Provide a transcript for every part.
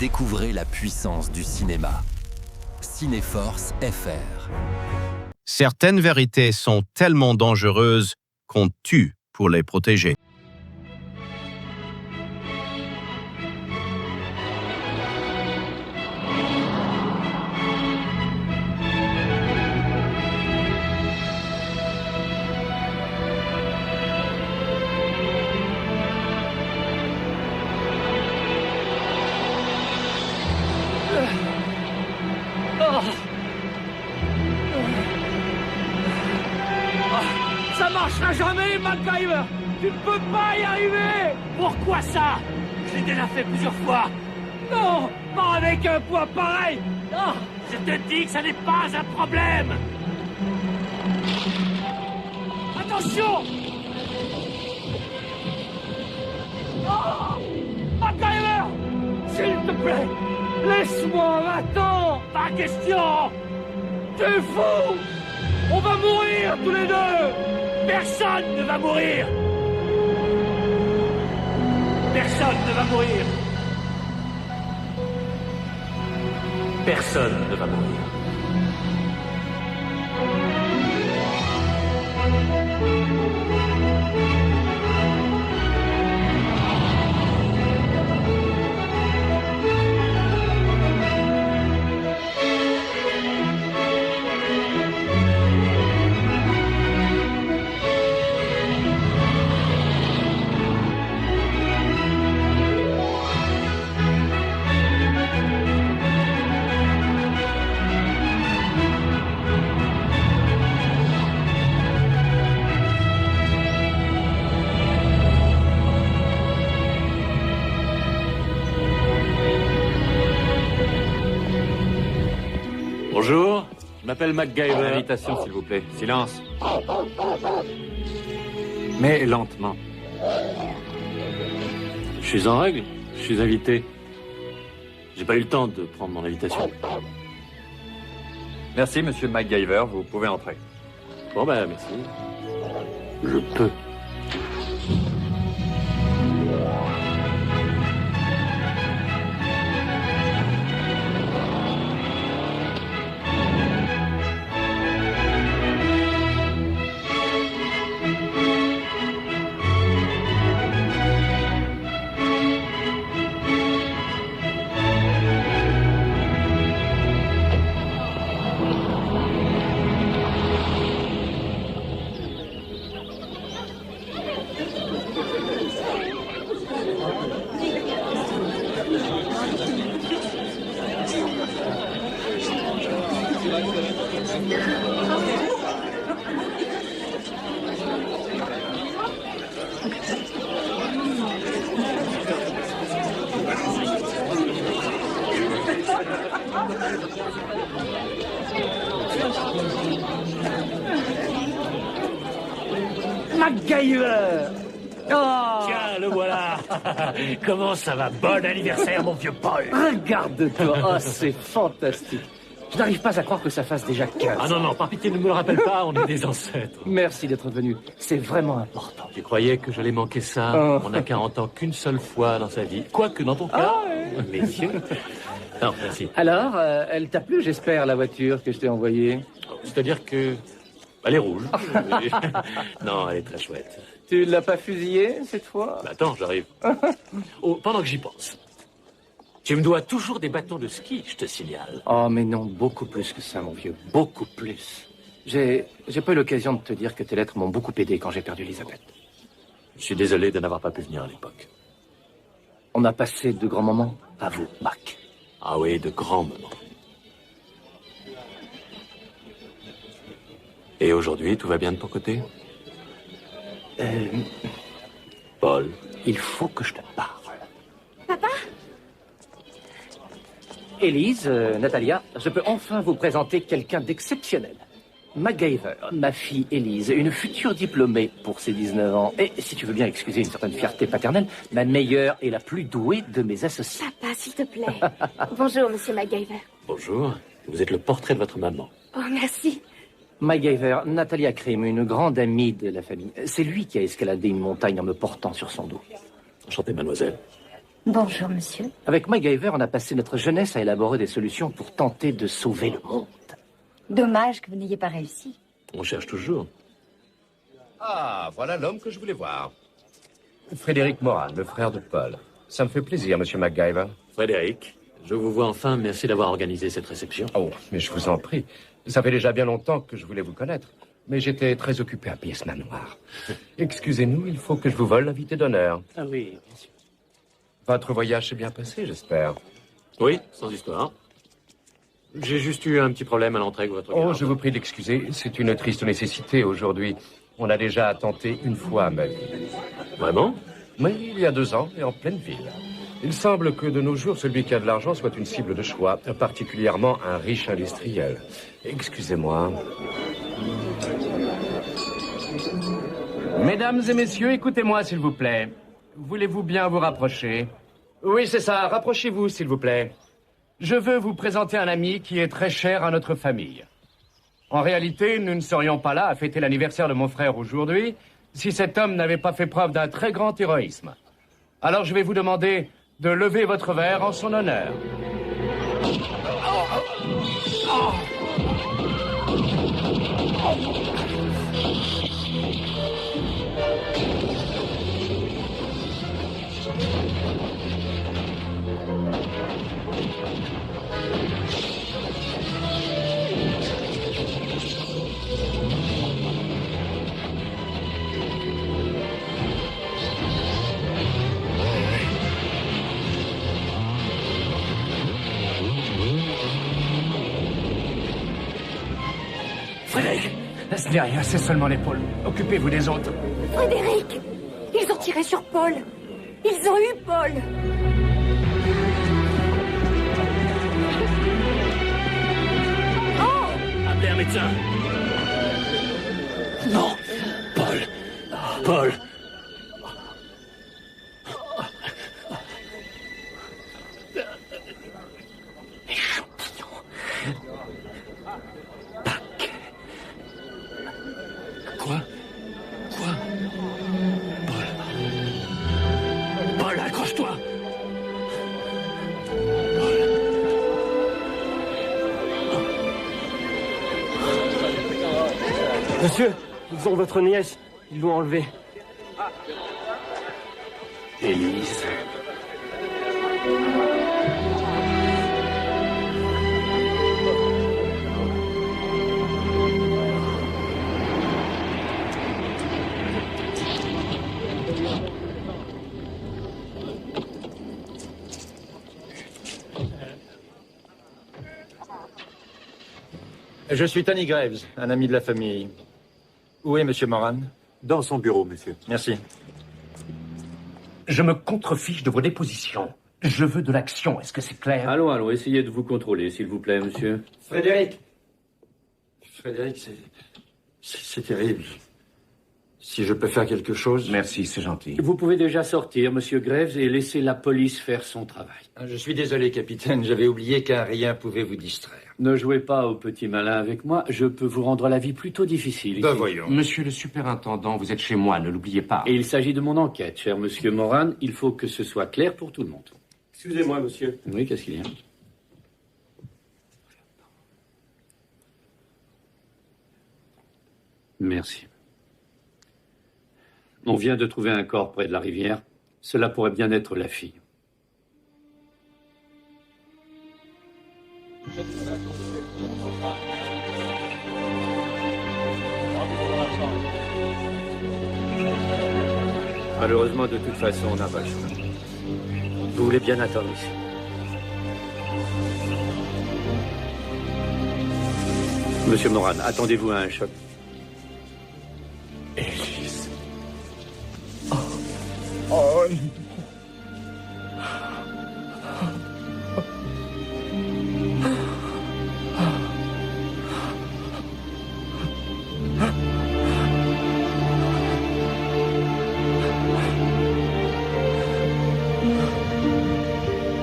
Découvrez la puissance du cinéma. Cinéforce FR. Certaines vérités sont tellement dangereuses qu'on tue pour les protéger. Ça marchera jamais, MacGyver! Tu ne peux pas y arriver! Pourquoi ça? Je l'ai déjà fait plusieurs fois! Non! Pas avec un poids pareil! Non! Je te dis que ça n'est pas un problème! Attention! Oh! MacGyver! S'il te plaît! Laisse-moi, attends! Pas question! Tu es fou! On va mourir tous les deux! Personne ne va mourir! Personne ne va mourir! Personne ne va mourir. Bonjour, je m'appelle MacGyver. Invitation, s'il vous plaît. Silence. Mais lentement. Je suis en règle, je suis invité. J'ai pas eu le temps de prendre mon invitation. Merci, monsieur MacGyver, vous pouvez entrer. Bon ben, merci. Je peux. MacGyver! Oh! Tiens, le voilà. Comment ça va? Bon anniversaire, mon vieux Paul. Regarde-toi! Oh, c'est fantastique! Je n'arrive pas à croire que ça fasse déjà 15 ans. Ah non, par pitié, ne me le rappelle pas, on est des ancêtres. Merci d'être venu. C'est vraiment important. Tu croyais que j'allais manquer ça? Oh. On n'a 40 ans qu'une seule fois dans sa vie. Quoique dans ton cas, messieurs. Non, merci. Alors, elle t'a plu, j'espère, la voiture que je t'ai envoyée? C'est-à-dire que... Elle est rouge. Non, elle est très chouette. Tu l'as pas fusillée, cette fois? Bah, attends, j'arrive. Oh, pendant que j'y pense. Tu me dois toujours des bâtons de ski, je te signale. Oh, mais non, beaucoup plus que ça, mon vieux. Beaucoup plus. J'ai pas eu l'occasion de te dire que tes lettres m'ont beaucoup aidé quand j'ai perdu Elisabeth. Je suis désolé de n'avoir pas pu venir à l'époque. On a passé de grands moments à vous, Mac. Ah oui, de grands moments. Et aujourd'hui, tout va bien de ton côté? Paul. Il faut que je te parle. Papa? Élise, Natalia, je peux enfin vous présenter quelqu'un d'exceptionnel. MacGyver, ma fille Élise, une future diplômée pour ses 19 ans. Et si tu veux bien excuser une certaine fierté paternelle, ma meilleure et la plus douée de mes associés. Papa, s'il te plaît. Bonjour, monsieur MacGyver. Bonjour. Vous êtes le portrait de votre maman. Oh, merci. MacGyver, Natalia Krim, une grande amie de la famille. C'est lui qui a escaladé une montagne en me portant sur son dos. Enchanté, mademoiselle. Bonjour, monsieur. Avec MacGyver, on a passé notre jeunesse à élaborer des solutions pour tenter de sauver le monde. Dommage que vous n'ayez pas réussi. On cherche toujours. Ah, voilà l'homme que je voulais voir. Frédéric Moran, le frère de Paul. Ça me fait plaisir, monsieur MacGyver. Frédéric, je vous vois enfin. Merci d'avoir organisé cette réception. Oh, mais je vous en prie. Ça fait déjà bien longtemps que je voulais vous connaître. Mais j'étais très occupé à piller ce manoir. Excusez-nous, il faut que je vous vole l'invité d'honneur. Ah oui, bien sûr. Votre voyage s'est bien passé, j'espère. Oui, sans histoire. J'ai juste eu un petit problème à l'entrée avec votre Oh, garde. je vous prie d'excuser. C'est une triste nécessité aujourd'hui. On a déjà tenté une fois ma vie. Vraiment? Mais il y a 2 ans, et en pleine ville. Il semble que de nos jours, celui qui a de l'argent soit une cible de choix, particulièrement un riche industriel. Excusez-moi. Mesdames et messieurs, écoutez-moi, s'il vous plaît. Voulez-vous bien vous rapprocher? Oui, c'est ça. Rapprochez-vous, s'il vous plaît. Je veux vous présenter un ami qui est très cher à notre famille. En réalité, nous ne serions pas là à fêter l'anniversaire de mon frère aujourd'hui si cet homme n'avait pas fait preuve d'un très grand héroïsme. Alors je vais vous demander de lever votre verre en son honneur. Frédéric, ce n'est rien, c'est seulement l'épaule. Occupez-vous des autres. Frédéric! Ils ont tiré sur Paul! Ils ont eu Paul! Appelez un médecin. Non, Paul. Paul. Échantillon. Paquet. Quoi? Paul. Paul, accroche-toi. Monsieur, ils ont votre nièce. Ils l'ont enlevée. Élise. Je suis Tony Graves, un ami de la famille. Où est Monsieur Moran? Dans son bureau, monsieur. Merci. Je me contrefiche de vos dépositions. Je veux de l'action, est-ce que c'est clair? Allons, essayez de vous contrôler, s'il vous plaît, monsieur. Frédéric, c'est terrible. Si je peux faire quelque chose... Merci, c'est gentil. Vous pouvez déjà sortir, monsieur Graves, et laisser la police faire son travail. Je suis désolé, capitaine. J'avais oublié qu'un rien pouvait vous distraire. Ne jouez pas au petit malin avec moi. Je peux vous rendre la vie plutôt difficile. Ben ici. voyons. Monsieur le superintendant, vous êtes chez moi, ne l'oubliez pas. Et il s'agit de mon enquête, cher monsieur Moran. Il faut que ce soit clair pour tout le monde. Excusez-moi, monsieur. Oui, qu'est-ce qu'il y a? Merci. On vient de trouver un corps près de la rivière. Cela pourrait bien être la fille. Malheureusement, de toute façon, on n'a pas le choix. Vous voulez bien attendre ici? Monsieur Moran, attendez-vous à un choc? Élise. Oh.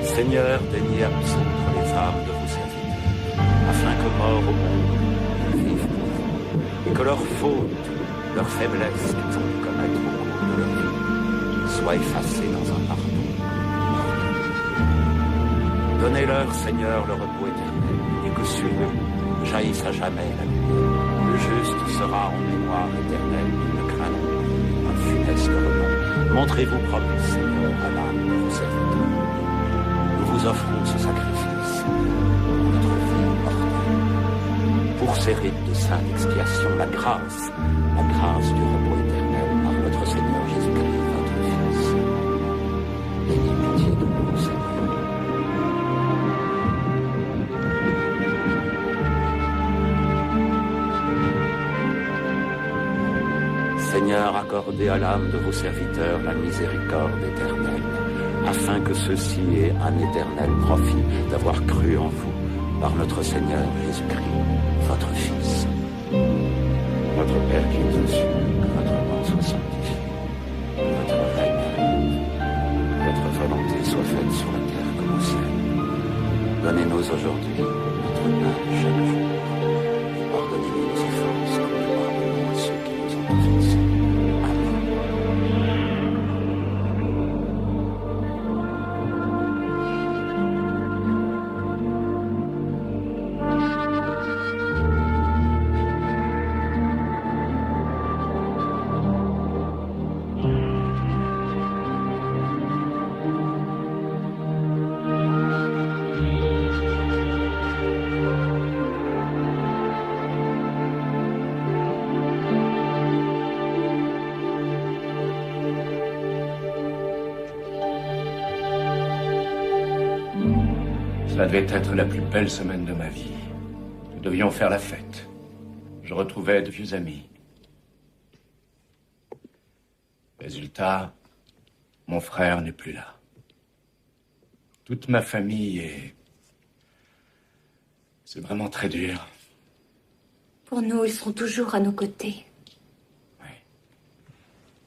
Seigneur, daignez absolument les âmes de vos serviteurs, afin que morts au monde vivent pour vous, et que leurs fautes, leurs faiblesses qu'ils ont pu commettre au cours de leur vie soient effacées dans un pardon. Donnez-leur, Seigneur, le repos éternel, et que sur eux jaillisse à jamais la lumière. Le juste sera en mémoire éternelle, ils ne craindront un funeste remords. Montrez-vous propre, Seigneur, à l'âme de vos serviteurs. Nous vous offrons ce sacrifice pour notre vie mortelle. Pour ces rites de sainte expiation, la grâce du repos éternel par notre Seigneur Jésus-Christ, votre Fils. Ayez pitié de nous, Seigneur. Seigneur, accordez à l'âme de vos serviteurs la miséricorde éternelle, afin que ceux-ci aient un éternel profit d'avoir cru en vous, par notre Seigneur Jésus-Christ, votre Fils. Notre Père qui es aux cieux, que votre nom soit sanctifié, que votre règne arrive, que votre volonté soit faite sur la terre comme au ciel. Donnez-nous aujourd'hui notre pain de chaque jour. Pardonnez-nous nos offenses, comme nous pardonnons à ceux qui nous ont offensés. Cela devait être la plus belle semaine de ma vie. Nous devions faire la fête. Je retrouvais de vieux amis. Résultat, mon frère n'est plus là. Toute ma famille est... C'est vraiment très dur. Pour nous, ils seront toujours à nos côtés.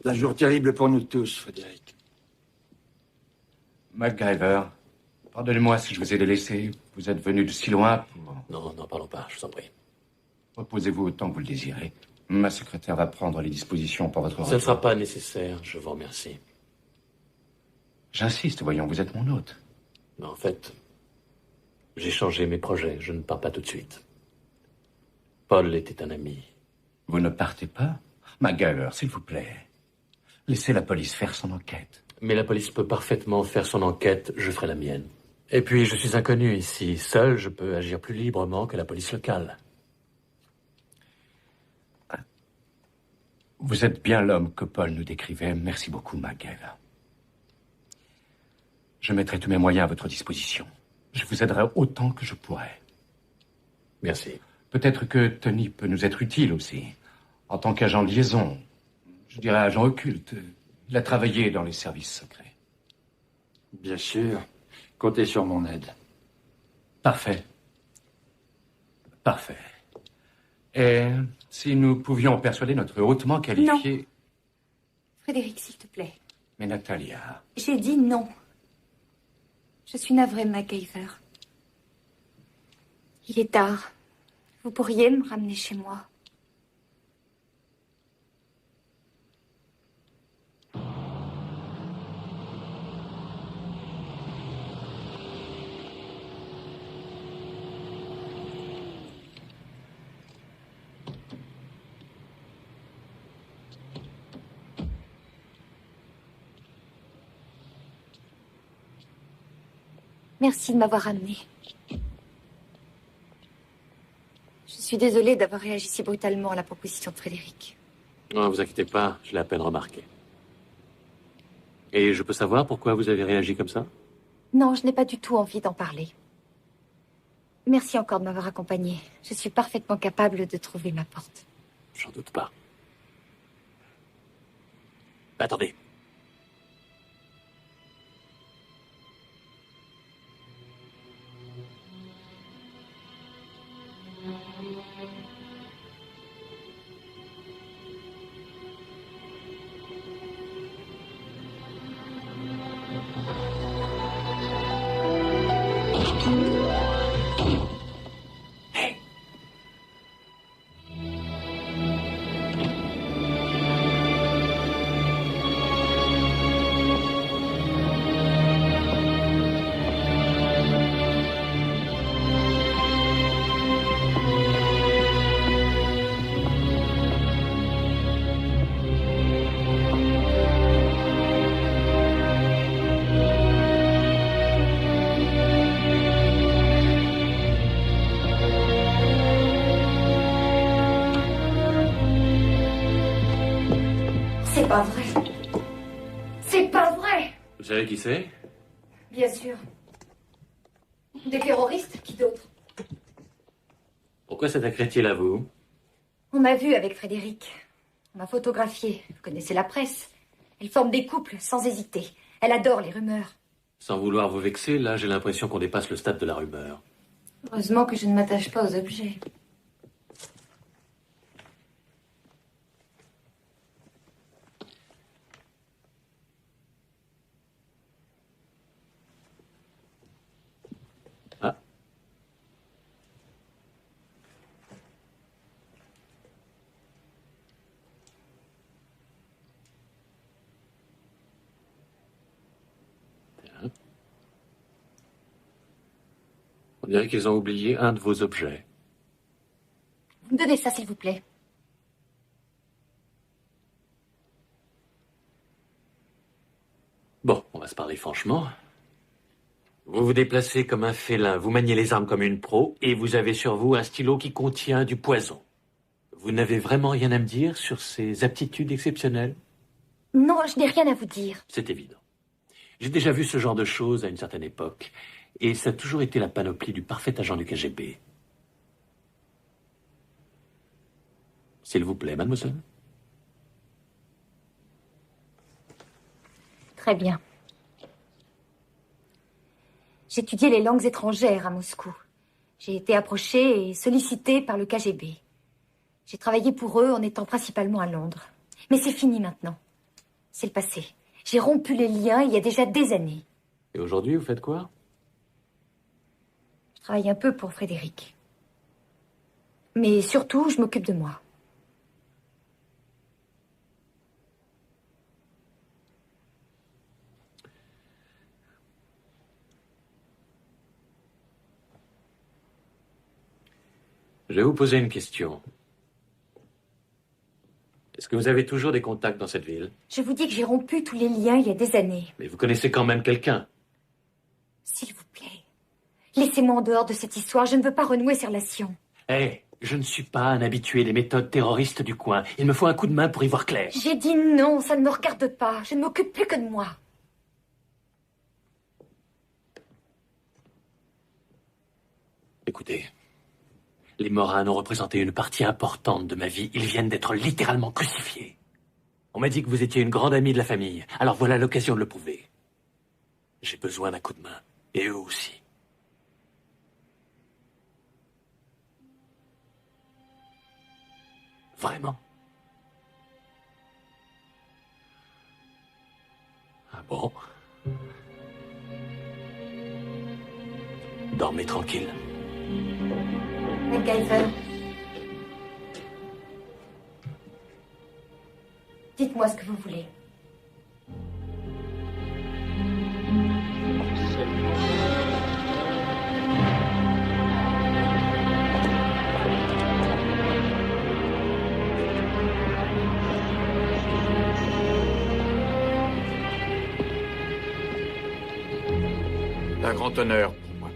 Un jour terrible pour nous tous, Frédéric. MacGyver, pardonnez-moi si je vous ai délaissé. Vous êtes venu de si loin pour... Non, parlons pas, je vous en prie. Reposez-vous autant que vous le désirez. Ma secrétaire va prendre les dispositions pour votre Ça retour. ne sera pas nécessaire, je vous remercie. J'insiste, voyons, vous êtes mon hôte. Mais en fait, j'ai changé mes projets, je ne pars pas tout de suite. Paul était un ami. Vous ne partez pas? MacGyver, s'il vous plaît. Laissez la police faire son enquête. Mais la police peut parfaitement faire son enquête, je ferai la mienne. Et puis, je suis inconnu ici. Seul, je peux agir plus librement que la police locale. Vous êtes bien l'homme que Paul nous décrivait. Merci beaucoup, MacGyver. Je mettrai tous mes moyens à votre disposition. Je vous aiderai autant que je pourrai. Merci. Peut-être que Tony peut nous être utile aussi. En tant qu'agent de liaison, je dirais agent occulte. Il a travaillé dans les services secrets. Bien sûr. Comptez sur mon aide. Parfait. Parfait. Et si nous pouvions persuader notre hautement qualifié... Non. Frédéric, s'il te plaît. Mais Natalia... J'ai dit non. Je suis navrée, MacGyver. Il est tard. Vous pourriez me ramener chez moi. Merci de m'avoir amené. Je suis désolée d'avoir réagi si brutalement à la proposition de Frédéric. Ne vous inquiétez pas, je l'ai à peine remarqué. Et je peux savoir pourquoi vous avez réagi comme ça? Non, je n'ai pas du tout envie d'en parler. Merci encore de m'avoir accompagnée. Je suis parfaitement capable de trouver ma porte. J'en doute pas. Attendez. qui c'est? Bien sûr. Des terroristes? Qui d'autre? Pourquoi s'attaquerait-il à vous? On m'a vu avec Frédéric. On m'a photographié. Vous connaissez la presse. Elle forme des couples sans hésiter. Elle adore les rumeurs. Sans vouloir vous vexer, là, j'ai l'impression qu'on dépasse le stade de la rumeur. Heureusement que je ne m'attache pas aux objets. Ah. Tiens. On dirait qu'ils ont oublié un de vos objets. Vous me donnez ça, s'il vous plaît. Bon, on va se parler franchement. Vous vous déplacez comme un félin, vous maniez les armes comme une pro, et vous avez sur vous un stylo qui contient du poison. Vous n'avez vraiment rien à me dire sur ces aptitudes exceptionnelles? Non, je n'ai rien à vous dire. C'est évident. J'ai déjà vu ce genre de choses à une certaine époque, et ça a toujours été la panoplie du parfait agent du KGB. S'il vous plaît, mademoiselle. Très bien. J'étudiais les langues étrangères à Moscou. J'ai été approchée et sollicitée par le KGB. J'ai travaillé pour eux en étant principalement à Londres. Mais c'est fini maintenant. C'est le passé. J'ai rompu les liens il y a déjà des années. Et aujourd'hui, vous faites quoi? Je travaille un peu pour Frédéric. Mais surtout, je m'occupe de moi. Je vais vous poser une question. Est-ce que vous avez toujours des contacts dans cette ville? Je vous dis que j'ai rompu tous les liens il y a des années. Mais vous connaissez quand même quelqu'un. S'il vous plaît, laissez-moi en dehors de cette histoire. Je ne veux pas renouer ces relations. Hé, je ne suis pas un habitué des méthodes terroristes du coin. Il me faut un coup de main pour y voir clair. J'ai dit non, ça ne me regarde pas. Je ne m'occupe plus que de moi. Écoutez, les Morins ont représenté une partie importante de ma vie. Ils viennent d'être littéralement crucifiés. On m'a dit que vous étiez une grande amie de la famille. Alors voilà l'occasion de le prouver. J'ai besoin d'un coup de main. Et eux aussi. Vraiment? Ah bon? Dormez tranquille. MacGyver. Dites-moi ce que vous voulez. Un grand honneur pour moi.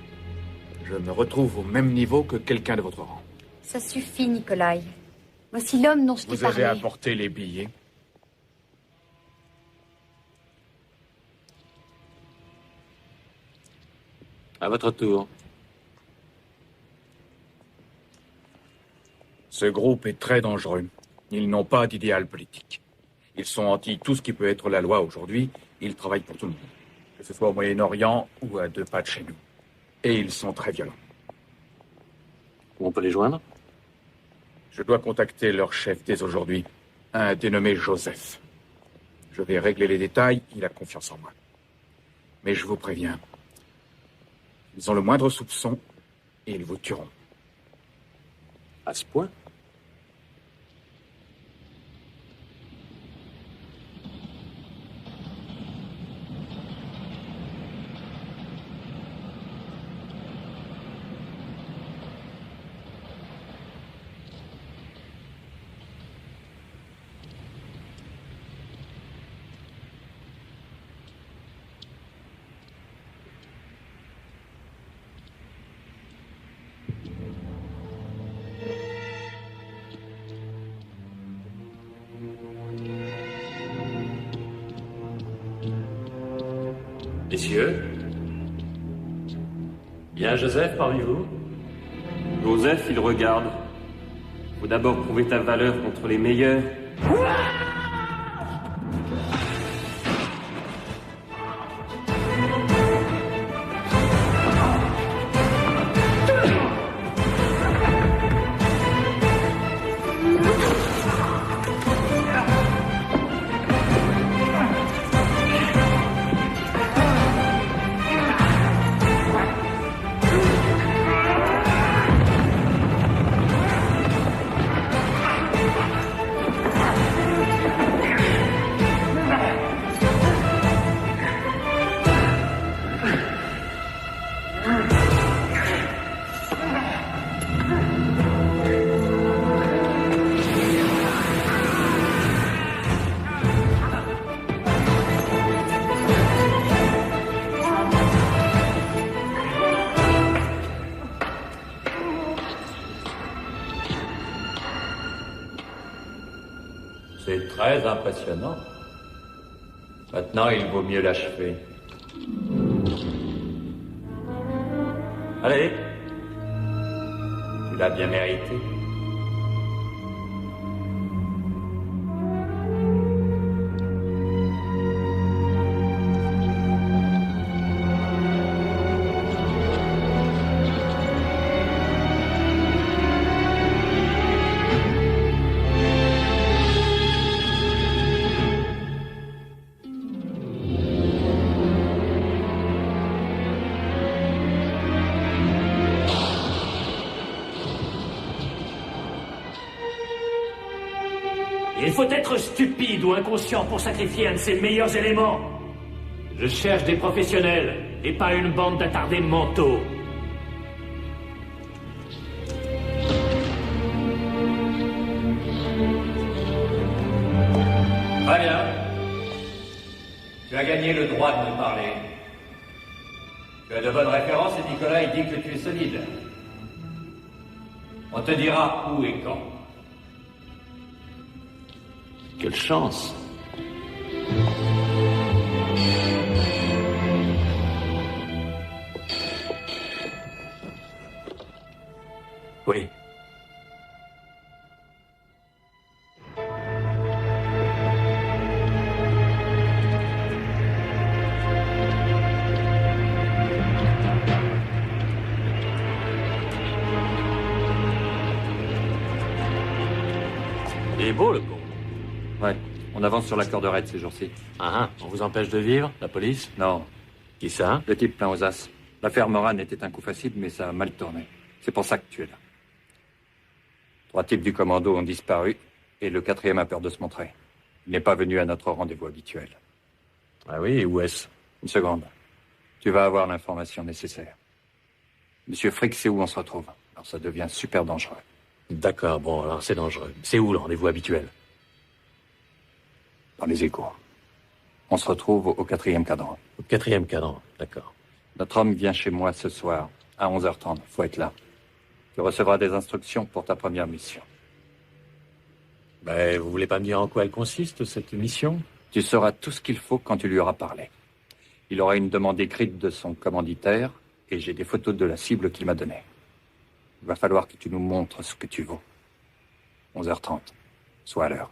Je me retrouve au même niveau que quelqu'un de votre rang. Ça suffit, Nikolai. Voici l'homme dont je t'ai Vous parlé. avez apporté les billets. À votre tour. Ce groupe est très dangereux. Ils n'ont pas d'idéal politique. Ils sont anti tout ce qui peut être la loi aujourd'hui. Ils travaillent pour tout le monde, que ce soit au Moyen-Orient ou à 2 pas de chez nous. Et ils sont très violents. On peut les joindre? Je dois contacter leur chef dès aujourd'hui, un dénommé Joseph. Je vais régler les détails, il a confiance en moi. Mais je vous préviens, ils ont le moindre soupçon et ils vous tueront. À ce point? Messieurs, il y a Joseph parmi vous? Joseph, il regarde. Faut d'abord prouver ta valeur contre les meilleurs. C'est très impressionnant. Maintenant, il vaut mieux l'achever. Allez. Tu l'as bien mérité. Il faut être stupide ou inconscient pour sacrifier un de ses meilleurs éléments. Je cherche des professionnels et pas une bande d'attardés mentaux. Très bien. Tu as gagné le droit de me parler. Tu as de bonnes références et Nicolas il dit que tu es solide. On te dira où et quand. Quelle chance! Oui. Il est beau, le con. Ouais, on avance sur la corde raide ces jours-ci. Ah, on vous empêche de vivre, la police? Non. Qui ça? Le type plein aux as. L'affaire Moran était un coup facile, mais ça a mal tourné. C'est pour ça que tu es là. 3 types du commando ont disparu, et le 4e a peur de se montrer. Il n'est pas venu à notre rendez-vous habituel. Ah oui, et où est-ce? Une seconde. Tu vas avoir l'information nécessaire. Monsieur Frick sait où on se retrouve. Alors ça devient super dangereux. D'accord, bon, alors c'est dangereux. C'est où le rendez-vous habituel? Dans les échos. On se retrouve au 4e cadran. Au 4e cadran, d'accord. Notre homme vient chez moi ce soir, à 11h30. Faut être là. Tu recevras des instructions pour ta première mission. Ben, vous voulez pas me dire en quoi elle consiste, cette mission? Tu sauras tout ce qu'il faut quand tu lui auras parlé. Il aura une demande écrite de son commanditaire, et j'ai des photos de la cible qu'il m'a donnée. Il va falloir que tu nous montres ce que tu vaux. 11h30. Sois à l'heure.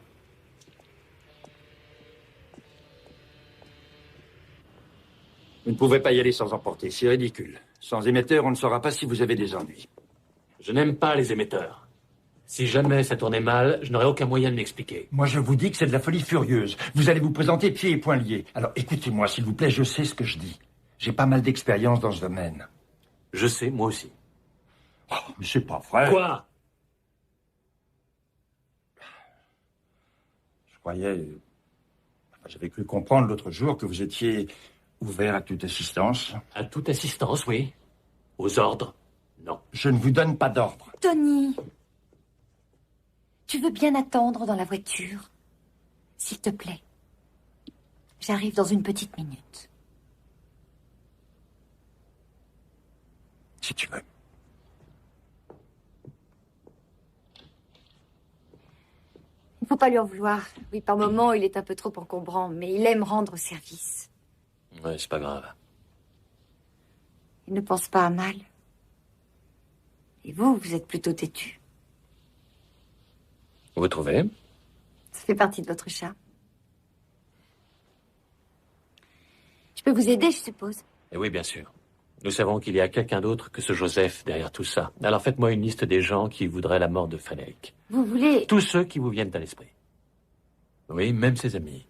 Vous ne pouvez pas y aller sans emporter, c'est ridicule. Sans émetteur, on ne saura pas si vous avez des ennuis. Je n'aime pas les émetteurs. Si jamais ça tournait mal, je n'aurais aucun moyen de m'expliquer. Moi, je vous dis que c'est de la folie furieuse. Vous allez vous présenter pieds et poings liés. Alors, écoutez-moi, s'il vous plaît, je sais ce que je dis. J'ai pas mal d'expérience dans ce domaine. Je sais, moi aussi. Oh, mais c'est pas vrai. Quoi? Je croyais... J'avais cru comprendre l'autre jour que vous étiez ouvert à toute assistance. À toute assistance, oui. Aux ordres, non. Je ne vous donne pas d'ordre. Tony, tu veux bien attendre dans la voiture? S'il te plaît. J'arrive dans une petite minute. Si tu veux. Il ne faut pas lui en vouloir. Oui, par moments, il est un peu trop encombrant, mais il aime rendre service. Ouais, c'est pas grave. Il ne pense pas à mal. Et vous, vous êtes plutôt têtu. Vous trouvez? Ça fait partie de votre charme. Je peux vous aider, je suppose. Eh oui, bien sûr. Nous savons qu'il y a quelqu'un d'autre que ce Joseph derrière tout ça. Alors faites-moi une liste des gens qui voudraient la mort de Frédéric. Vous voulez... Tous ceux qui vous viennent à l'esprit. Oui, même ses amis.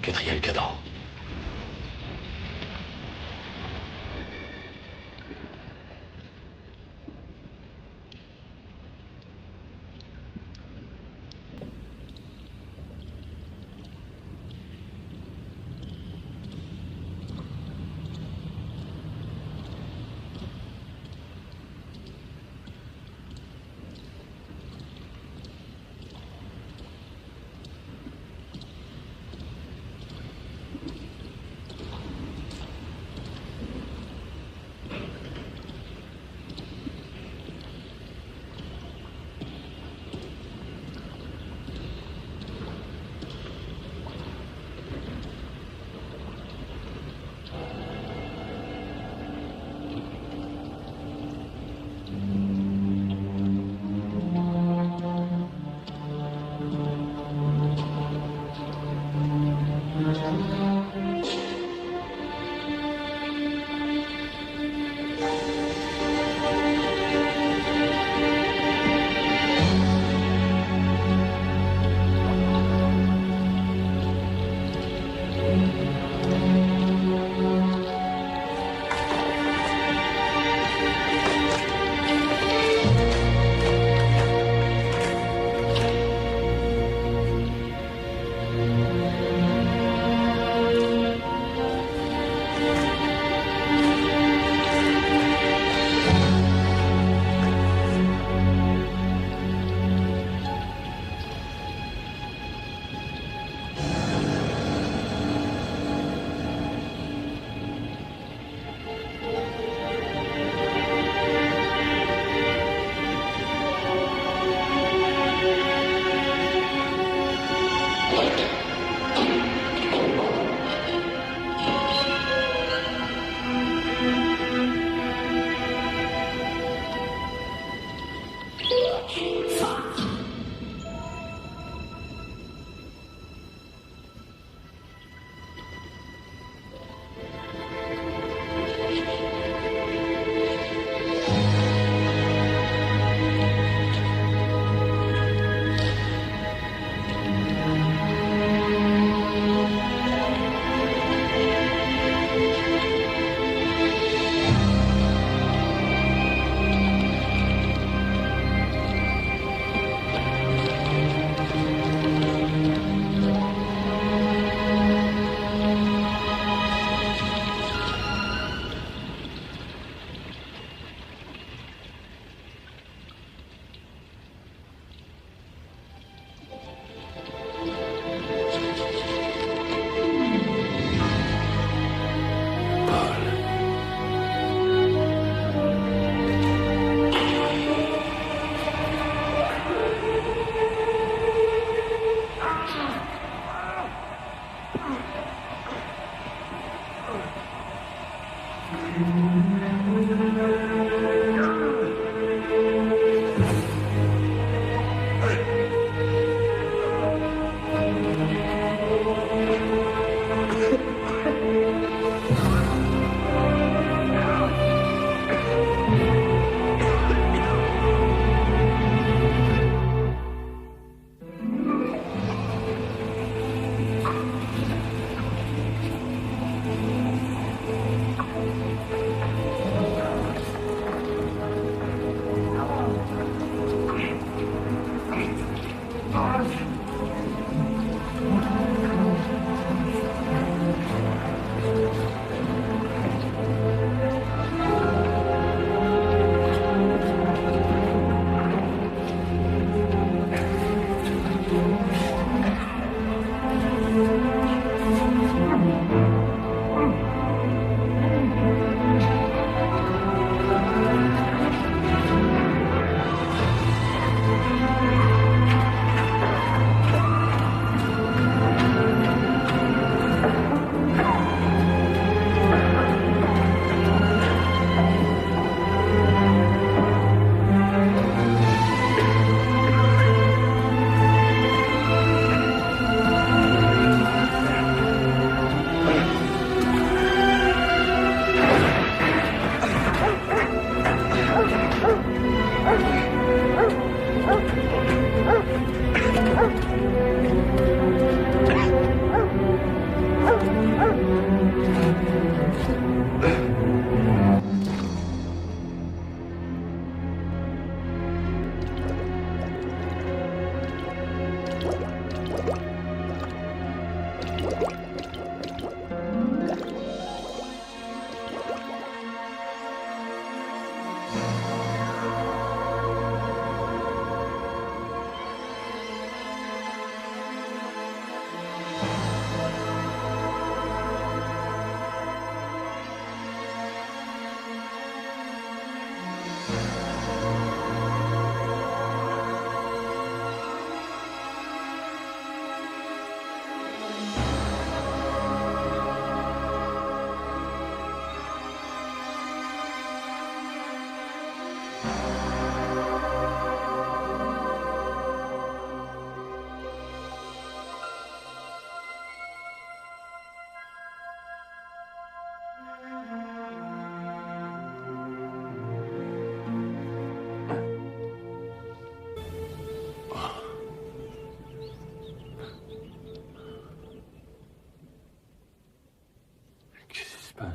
Quatrième cadran.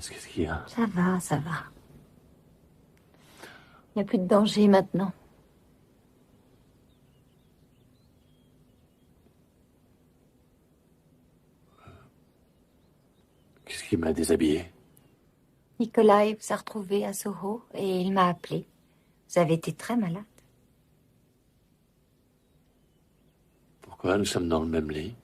Qu'est-ce qu'il y a? Ça va, ça va. Il n'y a plus de danger maintenant. Qu'est-ce qui m'a déshabillé? Nikolai vous a retrouvé à Soho et il m'a appelé. Vous avez été très malade. Pourquoi nous sommes dans le même lit?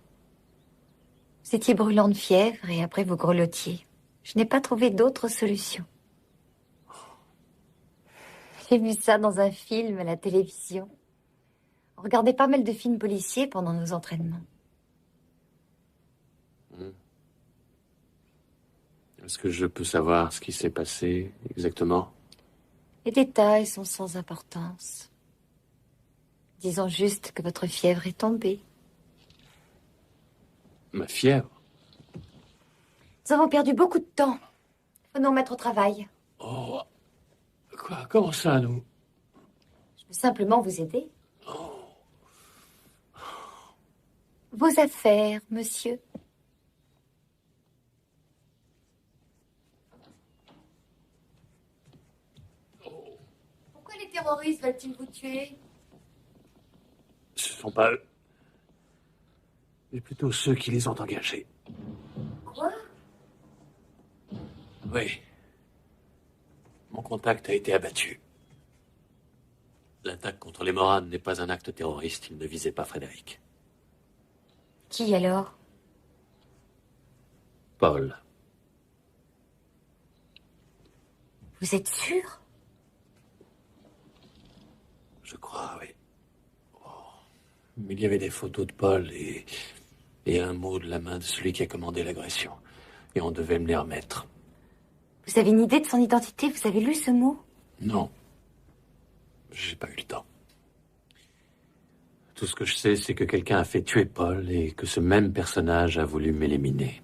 Vous étiez brûlant de fièvre et après vous grelottiez. Je n'ai pas trouvé d'autre solution. J'ai vu ça dans un film à la télévision. On regardait pas mal de films policiers pendant nos entraînements. Est-ce que je peux savoir ce qui s'est passé exactement? Les détails sont sans importance. Disons juste que votre fièvre est tombée. Ma fièvre? Nous avons perdu beaucoup de temps. Il faut nous remettre au travail. Oh, quoi? Comment ça, nous? Je peux simplement vous aider. Vos affaires, monsieur. Pourquoi les terroristes veulent-ils vous tuer? Ce sont pas eux, mais plutôt ceux qui les ont engagés. Quoi? Oui. Mon contact a été abattu. L'attaque contre les Moran n'est pas un acte terroriste. Il ne visait pas Frédéric. Qui alors? Paul. Vous êtes sûr? Je crois, oui. Oh. Mais il y avait des photos de Paul et un mot de la main de celui qui a commandé l'agression. Et on devait me les remettre. Vous avez une idée de son identité? Vous avez lu ce mot? Non. J'ai pas eu le temps. Tout ce que je sais, c'est que quelqu'un a fait tuer Paul et que ce même personnage a voulu m'éliminer.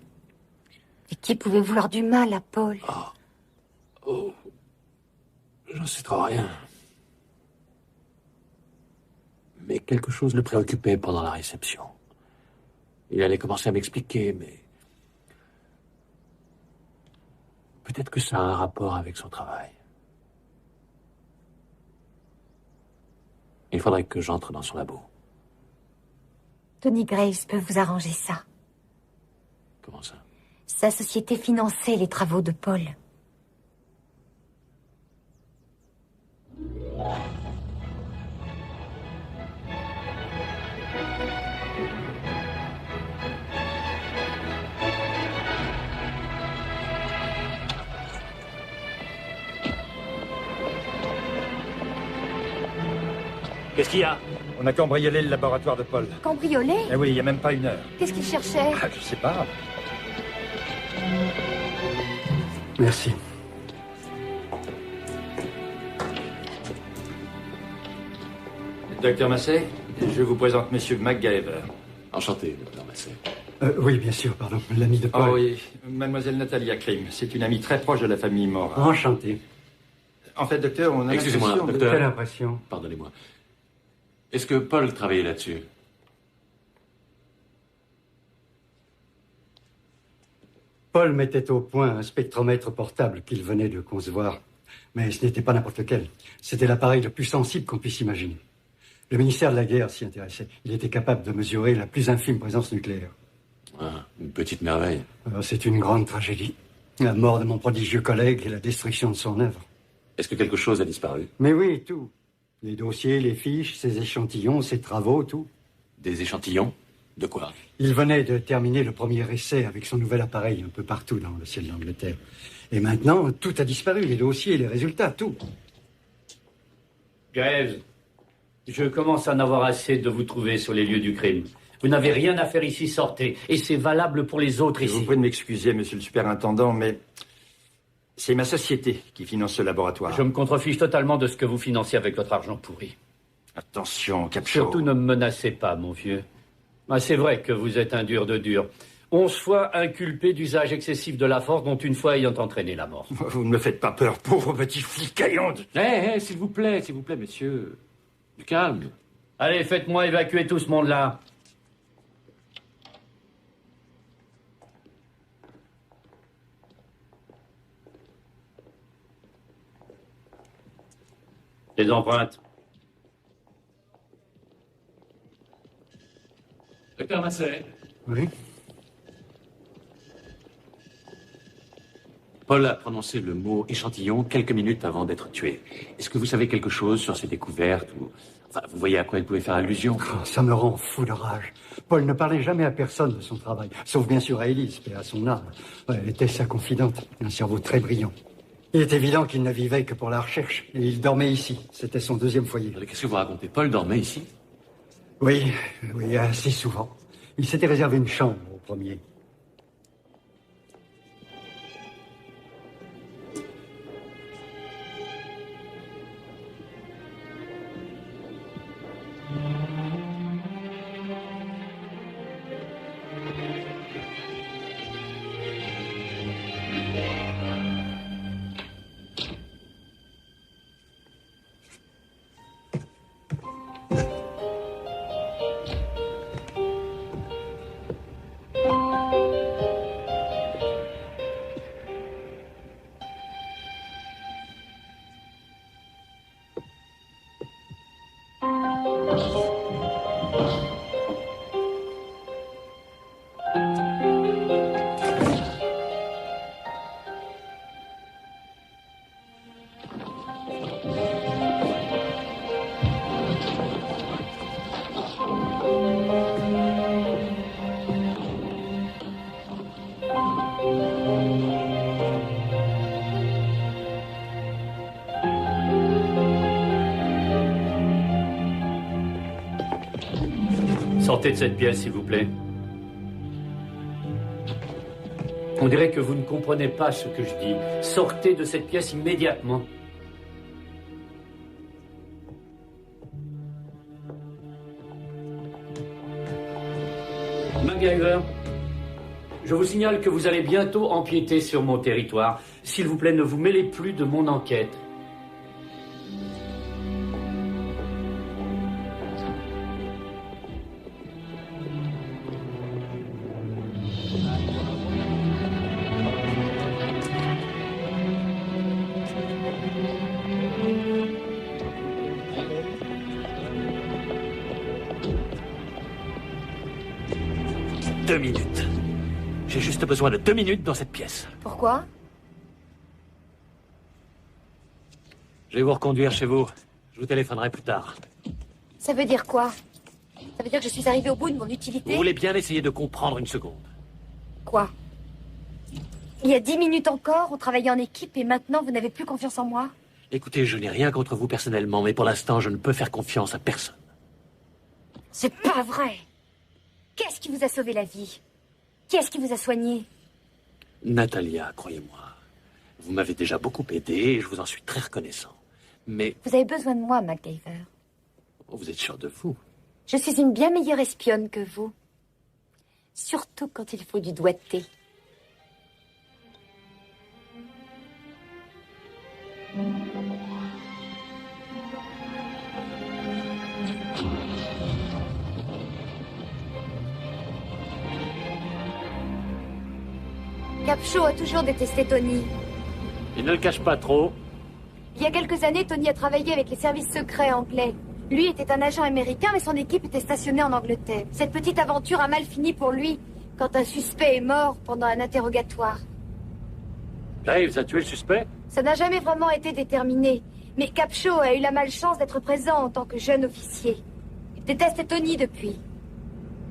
Et qui pouvait vouloir du mal à Paul? Oh. J'en sais trop rien. Mais quelque chose le préoccupait pendant la réception. Il allait commencer à m'expliquer, mais... peut-être que ça a un rapport avec son travail. Il faudrait que j'entre dans son labo. Tony Graves peut vous arranger ça. Comment ça? Sa société finançait les travaux de Paul. Qu'est-ce qu'il y a? On a cambriolé le laboratoire de Paul. Cambriolé? Eh oui, il n'y a même pas une heure. Qu'est-ce qu'il cherchait? Ah, je sais pas. Merci. Docteur Massey, je vous présente Monsieur MacGyver. Enchanté, docteur Massey. Oui, bien sûr, pardon. L'ami de Paul. Ah oui, mademoiselle Natalia Krim. C'est une amie très proche de la famille Moran. Enchanté. En fait, docteur, on a Excusez-moi, l'impression de- docteur. Quelle impression. Pardonnez-moi. Est-ce que Paul travaillait là-dessus? Paul mettait au point un spectromètre portable qu'il venait de concevoir. Mais ce n'était pas n'importe lequel. C'était l'appareil le plus sensible qu'on puisse imaginer. Le ministère de la Guerre s'y intéressait. Il était capable de mesurer la plus infime présence nucléaire. Ah, une petite merveille. C'est une grande tragédie. La mort de mon prodigieux collègue et la destruction de son œuvre. Est-ce que quelque chose a disparu? Mais oui, tout. Les dossiers, les fiches, ses échantillons, ses travaux, tout. Des échantillons? De quoi? Il venait de terminer le premier essai avec son nouvel appareil un peu partout dans le ciel d'Angleterre. Et maintenant, tout a disparu, les dossiers, les résultats, tout. Graves, je commence à en avoir assez de vous trouver sur les lieux du crime. Vous n'avez rien à faire ici, sortez. Et c'est valable pour les autres ici. Vous pouvez m'excuser, monsieur le superintendant, mais c'est ma société qui finance ce laboratoire. Je me contrefiche totalement de ce que vous financez avec votre argent pourri. Attention, Capcho. Surtout ne me menacez pas, mon vieux. Ah, c'est vrai que vous êtes un dur de dur. 11 fois inculpé d'usage excessif de la force, dont une fois ayant entraîné la mort. Vous ne me faites pas peur, pauvre petit flicaillon. S'il vous plaît, monsieur. Du calme. Allez, faites-moi évacuer tout ce monde-là. Les empreintes. Docteur Massey. Oui. Paul a prononcé le mot échantillon quelques minutes avant d'être tué. Est-ce que vous savez quelque chose sur ces découvertes ou... Enfin, vous voyez à quoi il pouvait faire allusion? Oh, ça me rend fou de rage. Paul ne parlait jamais à personne de son travail, sauf bien sûr à Élise, paix à son âme. Elle était sa confidente, un cerveau très brillant. Il est évident qu'il ne vivait que pour la recherche, et il dormait ici. C'était son deuxième foyer. Qu'est-ce que vous racontez? Paul dormait ici? Oui, assez souvent. Il s'était réservé une chambre au premier. Sortez de cette pièce, s'il vous plaît. On dirait que vous ne comprenez pas ce que je dis. Sortez de cette pièce immédiatement. MacGyver, je vous signale que vous allez bientôt empiéter sur mon territoire. S'il vous plaît, ne vous mêlez plus de mon enquête. J'ai juste besoin de 2 minutes dans cette pièce. Pourquoi? Je vais vous reconduire chez vous. Je vous téléphonerai plus tard. Ça veut dire quoi? Ça veut dire que je suis arrivée au bout de mon utilité? Vous voulez bien essayer de comprendre une seconde? Quoi? Il y a 10 minutes encore, on travaillait en équipe et maintenant vous n'avez plus confiance en moi? Écoutez, je n'ai rien contre vous personnellement, mais pour l'instant, je ne peux faire confiance à personne. C'est pas vrai! Qu'est-ce qui vous a sauvé la vie? Qui est-ce qui vous a soigné? Natalia, croyez-moi. Vous m'avez déjà beaucoup aidé et je vous en suis très reconnaissant. Mais... Vous avez besoin de moi, MacGyver. Vous êtes sûr de vous? Je suis une bien meilleure espionne que vous. Surtout quand il faut du doigté. Capcho a toujours détesté Tony. Il ne le cache pas trop. Il y a quelques années, Tony a travaillé avec les services secrets anglais. Lui était un agent américain, mais son équipe était stationnée en Angleterre. Cette petite aventure a mal fini pour lui, quand un suspect est mort pendant un interrogatoire. Graves a tué le suspect? Ça n'a jamais vraiment été déterminé, mais Capcho a eu la malchance d'être présent en tant que jeune officier. Il déteste Tony depuis.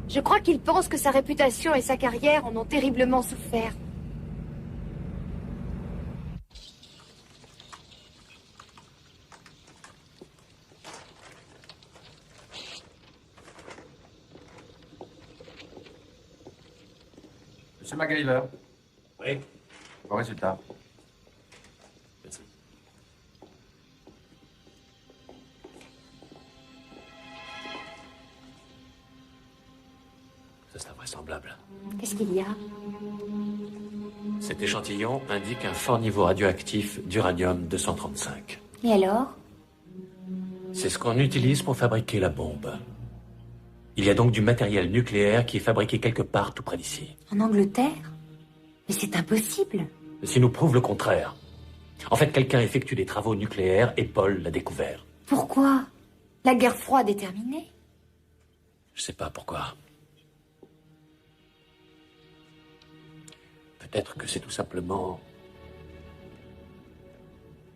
Je crois qu'il pense que sa réputation et sa carrière en ont terriblement souffert. Monsieur MacGyver. Oui. Bon résultat. Merci. Ça, c'est invraisemblable. Qu'est-ce qu'il y a? Cet échantillon indique un fort niveau radioactif d'uranium-235. Et alors? C'est ce qu'on utilise pour fabriquer la bombe. Il y a donc du matériel nucléaire qui est fabriqué quelque part tout près d'ici. En Angleterre? Mais c'est impossible. Ceci nous prouve le contraire. En fait, quelqu'un effectue des travaux nucléaires et Paul l'a découvert. Pourquoi? La guerre froide est terminée. Je sais pas pourquoi. Peut-être que c'est tout simplement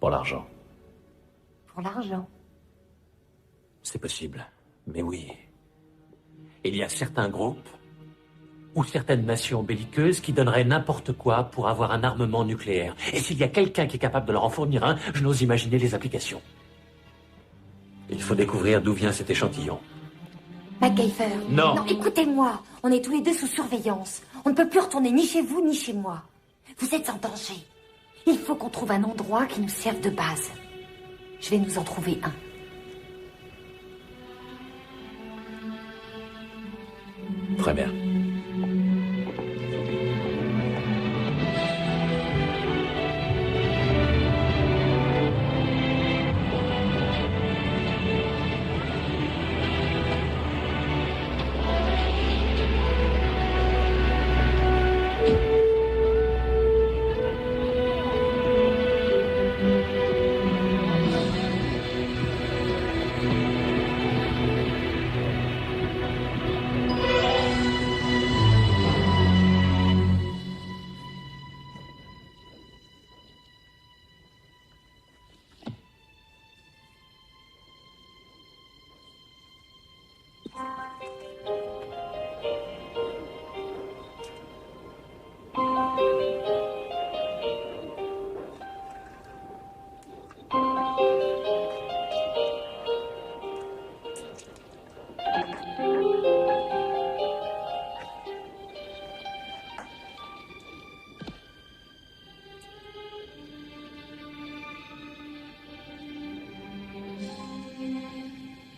pour l'argent. Pour l'argent. C'est possible, mais oui. Il y a certains groupes ou certaines nations belliqueuses qui donneraient n'importe quoi pour avoir un armement nucléaire. Et s'il y a quelqu'un qui est capable de leur en fournir un, je n'ose imaginer les applications. Il faut découvrir d'où vient cet échantillon. MacGyver. Non. Non, écoutez-moi. On est tous les deux sous surveillance. On ne peut plus retourner ni chez vous, ni chez moi. Vous êtes en danger. Il faut qu'on trouve un endroit qui nous serve de base. Je vais nous en trouver un. Très bien.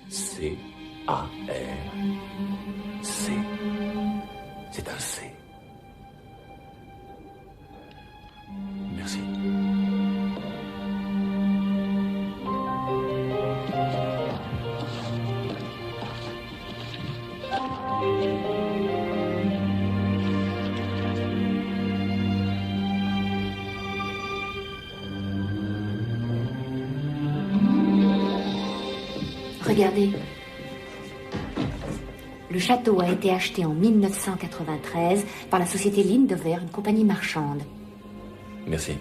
C-A-R-C. C'est un C. Merci. Regardez. Le château a été acheté en 1993 par la société Lindover, une compagnie marchande. Merci.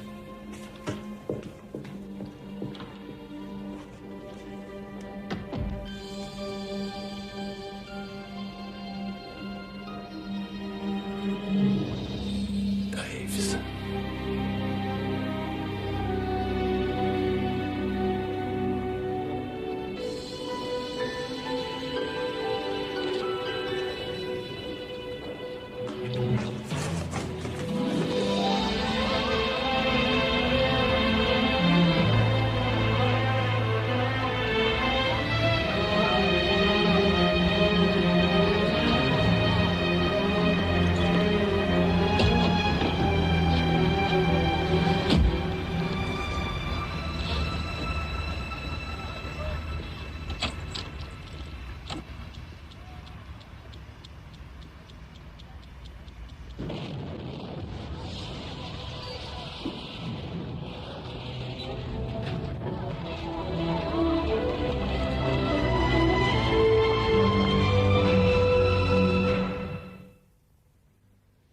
Graves.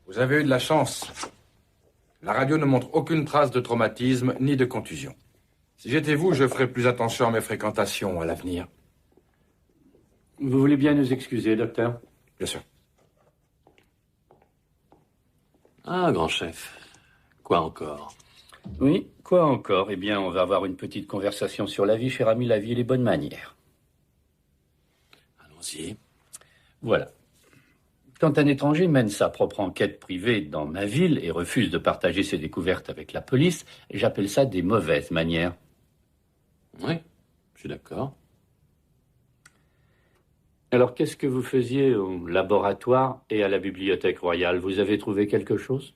Vous avez eu de la chance. La radio ne montre aucune trace de traumatisme ni de contusion. Si j'étais vous, je ferais plus attention à mes fréquentations à l'avenir. Vous voulez bien nous excuser, docteur? Bien sûr. Ah, grand chef. Quoi encore? Oui, quoi encore? Eh bien, on va avoir une petite conversation sur la vie, cher ami, la vie et les bonnes manières. Allons-y. Voilà. Quand un étranger mène sa propre enquête privée dans ma ville et refuse de partager ses découvertes avec la police, j'appelle ça des mauvaises manières. Oui, je suis d'accord. Alors, qu'est-ce que vous faisiez au laboratoire et à la bibliothèque royale? Vous avez trouvé quelque chose?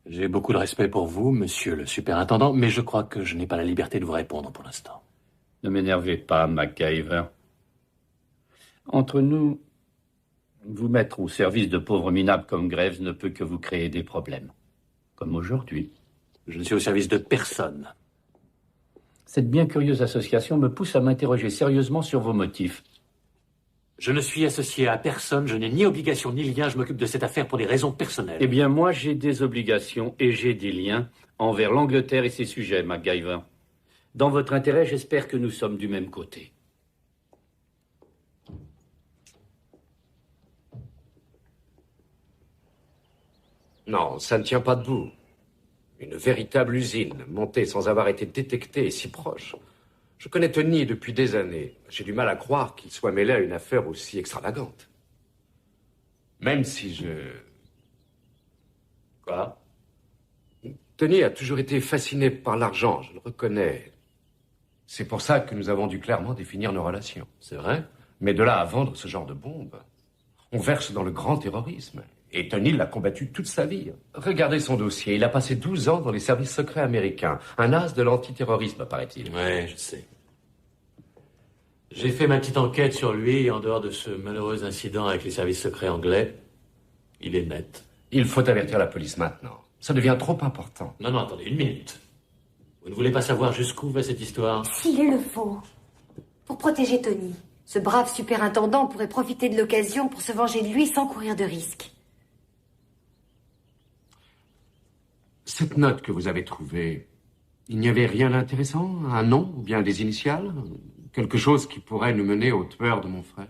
J'ai beaucoup de respect pour vous, monsieur le superintendant, mais je crois que je n'ai pas la liberté de vous répondre pour l'instant. Ne m'énervez pas, MacGyver. Entre nous, vous mettre au service de pauvres minables comme Graves ne peut que vous créer des problèmes. Comme aujourd'hui. Je ne suis au service de personne. Cette bien curieuse association me pousse à m'interroger sérieusement sur vos motifs. Je ne suis associé à personne, je n'ai ni obligation ni lien, je m'occupe de cette affaire pour des raisons personnelles. Eh bien, moi, j'ai des obligations et j'ai des liens envers l'Angleterre et ses sujets, MacGyver. Dans votre intérêt, j'espère que nous sommes du même côté. Non, ça ne tient pas debout. Une véritable usine, montée sans avoir été détectée et si proche. Je connais Tony depuis des années. J'ai du mal à croire qu'il soit mêlé à une affaire aussi extravagante. Même si je... Quoi? Tony a toujours été fasciné par l'argent, je le reconnais. C'est pour ça que nous avons dû clairement définir nos relations. C'est vrai? Mais de là à vendre ce genre de bombe, on verse dans le grand terrorisme. Et Tony l'a combattu toute sa vie. Regardez son dossier. Il a passé 12 ans dans les services secrets américains. Un as de l'antiterrorisme, paraît-il. Ouais, je sais. J'ai fait ma petite enquête sur lui et en dehors de ce malheureux incident avec les services secrets anglais, il est net. Il faut avertir la police maintenant. Ça devient trop important. Non, non, attendez, une minute. Vous ne voulez pas savoir jusqu'où va cette histoire? S'il le faut. Pour protéger Tony, ce brave superintendant pourrait profiter de l'occasion pour se venger de lui sans courir de risque. Cette note que vous avez trouvée, il n'y avait rien d'intéressant? Un nom ou bien des initiales? Quelque chose qui pourrait nous mener au tueur de mon frère?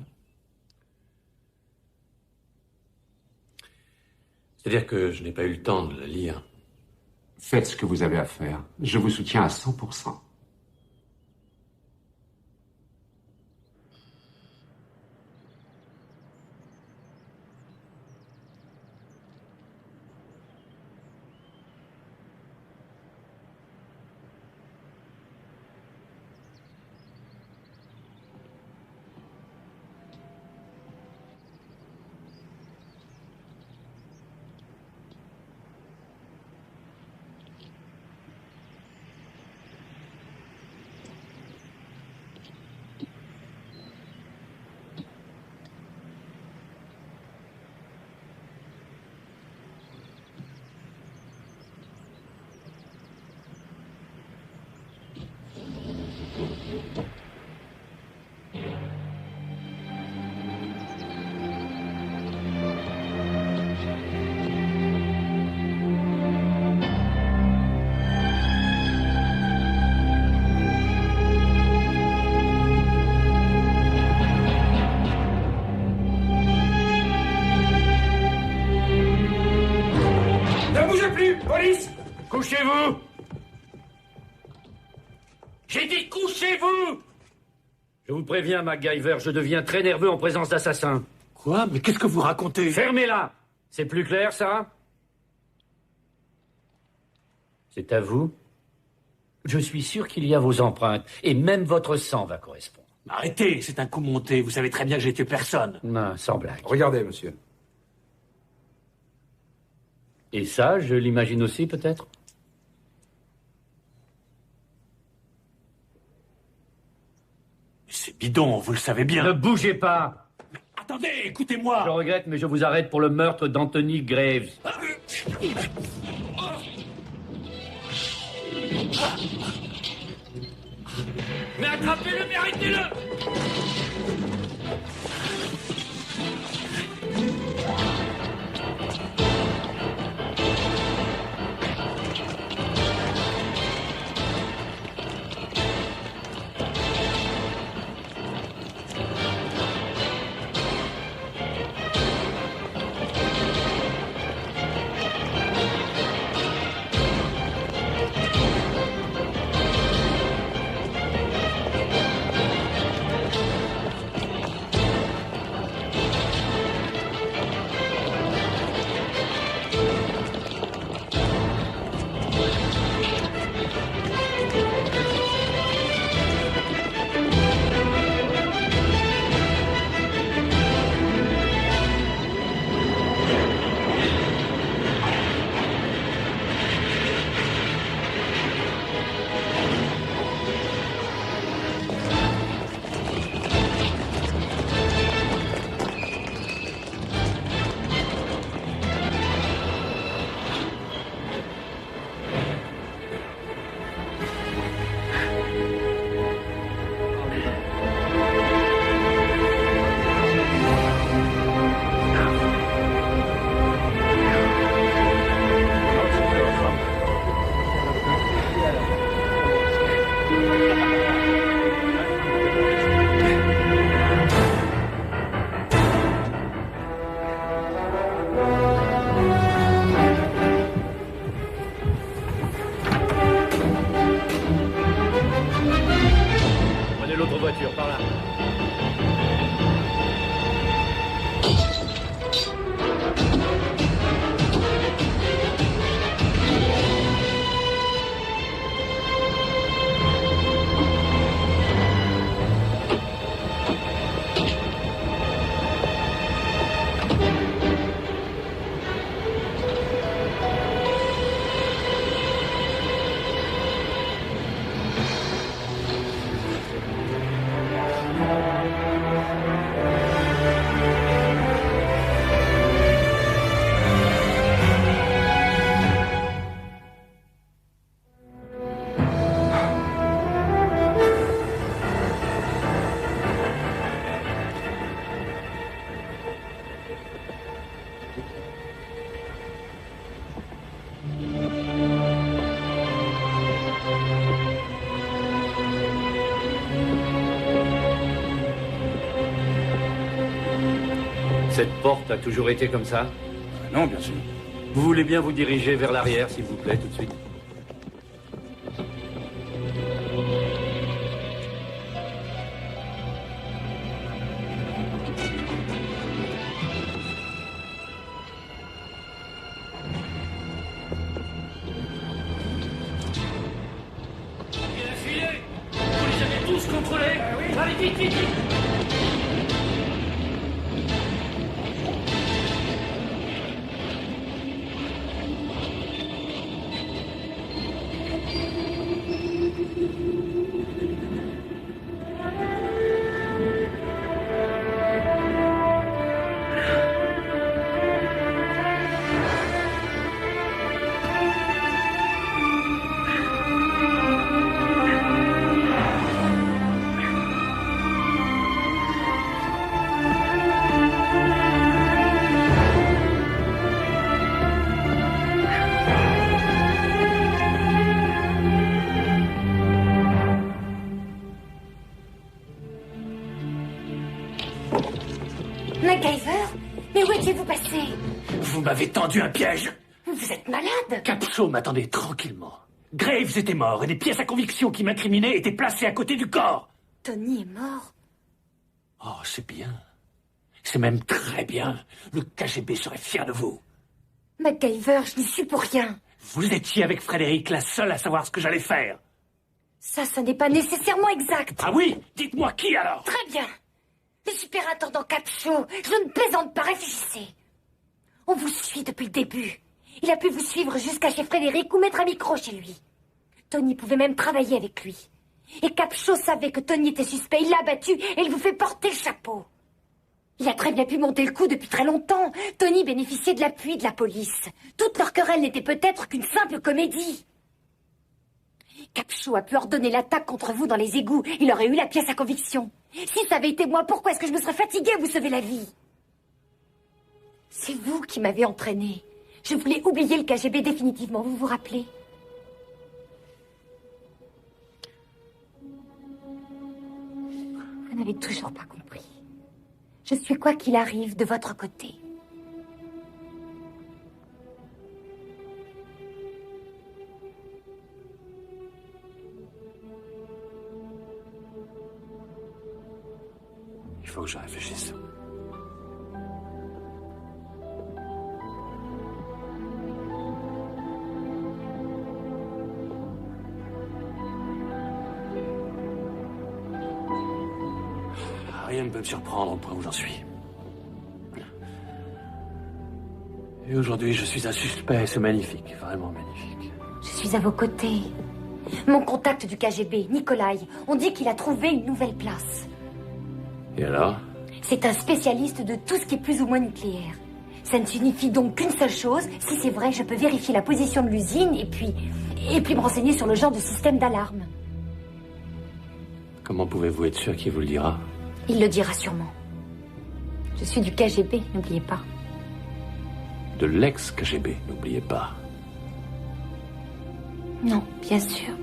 C'est-à-dire que je n'ai pas eu le temps de la lire. Faites ce que vous avez à faire. Je vous soutiens à 100%. Couchez-vous! J'ai dit couchez-vous! Je vous préviens, MacGyver, je deviens très nerveux en présence d'assassins. Quoi? Mais qu'est-ce que vous racontez? Fermez-la! C'est plus clair, ça? C'est à vous? Je suis sûr qu'il y a vos empreintes, et même votre sang va correspondre. Arrêtez, c'est un coup monté. Vous savez très bien que j'ai tué personne. Non, sans blague. Regardez, monsieur. Et ça, je l'imagine aussi, peut-être? C'est bidon, vous le savez bien. Ne bougez pas! Attendez, écoutez-moi. Je regrette, mais je vous arrête pour le meurtre d'Anthony Graves. Mais attrapez-le, mais arrêtez-le! Prenez l'autre voiture, par là. Cette porte a toujours été comme ça? Non, bien sûr. Vous voulez bien vous diriger vers l'arrière, s'il vous plaît, tout de suite? Vous les avez tous contrôlés? Oui. Allez, vite, vite, vite. MacGyver? Mais où étiez-vous passé? Vous m'avez tendu un piège. Vous êtes malade? Capshaw m'attendait tranquillement. Graves était mort et des pièces à conviction qui m'incriminaient étaient placées à côté du corps. Tony est mort. Oh, c'est bien. C'est même très bien. Le KGB serait fier de vous. MacGyver, je n'y suis pour rien. Vous étiez avec Frédéric, la seule à savoir ce que j'allais faire. Ça n'est pas nécessairement exact. Ah oui? Dites-moi qui alors? Très bien. Le superintendant Capshaw, je ne plaisante pas, réfléchissez. On vous suit depuis le début. Il a pu vous suivre jusqu'à chez Frédéric ou mettre un micro chez lui. Tony pouvait même travailler avec lui. Et Capshaw savait que Tony était suspect, il l'a abattu et il vous fait porter le chapeau. Il a très bien pu monter le coup depuis très longtemps. Tony bénéficiait de l'appui de la police. Toute leur querelle n'était peut-être qu'une simple comédie. Capshaw a pu ordonner l'attaque contre vous dans les égouts. Il aurait eu la pièce à conviction. Si ça avait été moi, pourquoi est-ce que je me serais fatiguée à vous sauver la vie? C'est vous qui m'avez entraîné. Je voulais oublier le KGB définitivement, vous vous rappelez? Vous n'avez toujours pas compris. Je suis, quoi qu'il arrive, de votre côté. Il faut que je réfléchisse. Rien ne peut me surprendre au point où j'en suis. Et aujourd'hui, je suis un suspect, c'est magnifique, vraiment magnifique. Je suis à vos côtés. Mon contact du KGB, Nikolai, on dit qu'il a trouvé une nouvelle place. Et alors? C'est un spécialiste de tout ce qui est plus ou moins nucléaire. Ça ne signifie donc qu'une seule chose. Si c'est vrai, je peux vérifier la position de l'usine et puis me renseigner sur le genre de système d'alarme. Comment pouvez-vous être sûr qu'il vous le dira? Il le dira sûrement. Je suis du KGB, n'oubliez pas. De l'ex-KGB, n'oubliez pas. Non, bien sûr.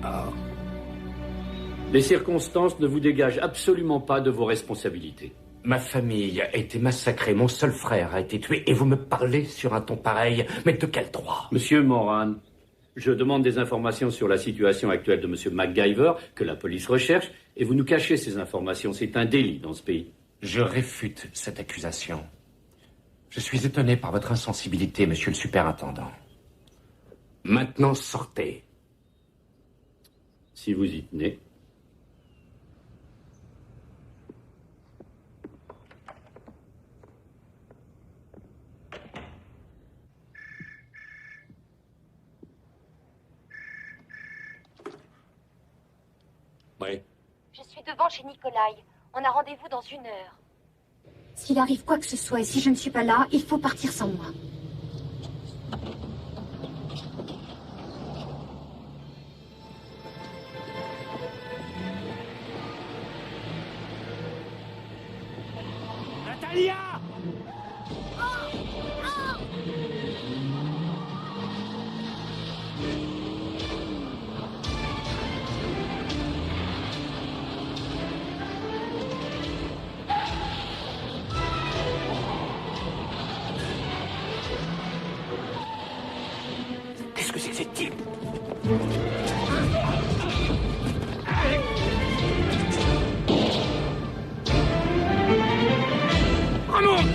Ah. Les circonstances ne vous dégagent absolument pas de vos responsabilités. Ma famille a été massacrée, mon seul frère a été tué, et vous me parlez sur un ton pareil, mais de quel droit? Monsieur Moran, Je demande des informations sur la situation actuelle de M. MacGyver, que la police recherche, et vous nous cachez ces informations. C'est un délit dans ce pays. Je réfute cette accusation. Je suis étonné par votre insensibilité, monsieur le superintendant. Maintenant, sortez. Si vous y tenez. Oui. Je suis devant chez Nikolai. On a rendez-vous dans 1 heure. S'il arrive quoi que ce soit et si je ne suis pas là, il faut partir sans moi. Natalia! Qu'est-ce que c'est que cette type? Remonte!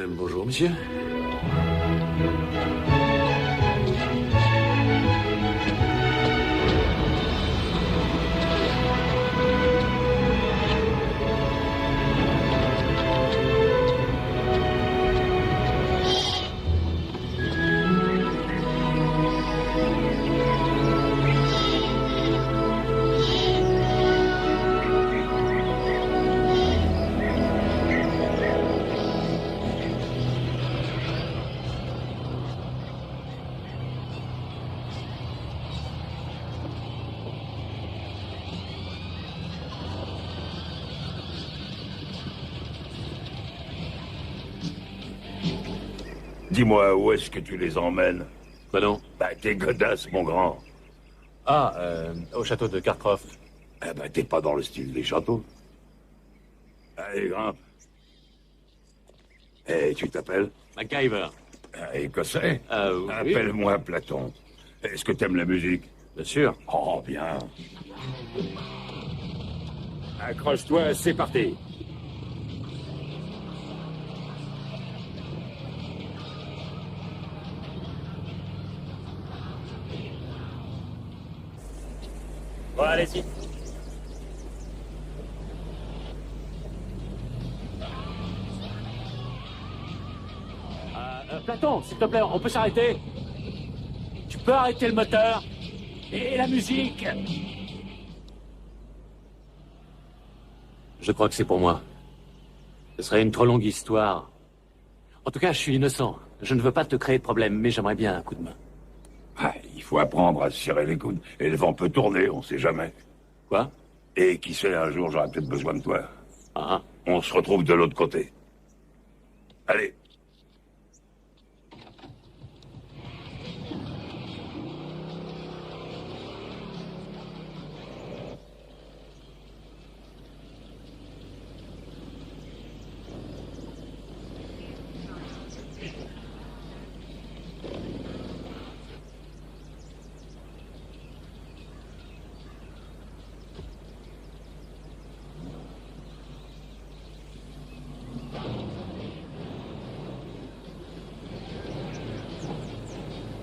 Bonjour, monsieur. Dis-moi, où est-ce que tu les emmènes? Bah non. Bah, t'es godasse, mon grand. Ah, au château de Carcroft. Eh ben, t'es pas dans le style des châteaux. Allez, grimpe. Et tu t'appelles? MacGyver. Écossais? Oui. Appelle-moi Platon. Est-ce que t'aimes la musique? Bien sûr. Oh, bien. Accroche-toi, c'est parti. Bon, allez-y. Platon, s'il te plaît, on peut s'arrêter? Tu peux arrêter le moteur? Et la musique? Je crois que c'est pour moi. Ce serait une trop longue histoire. En tout cas, je suis innocent. Je ne veux pas te créer de problème, mais j'aimerais bien un coup de main. Ah, il faut apprendre à se serrer les coudes. Et le vent peut tourner, on sait jamais. Quoi? Et qui sait, un jour, j'aurai peut-être besoin de toi. Ah. On se retrouve de l'autre côté. Allez.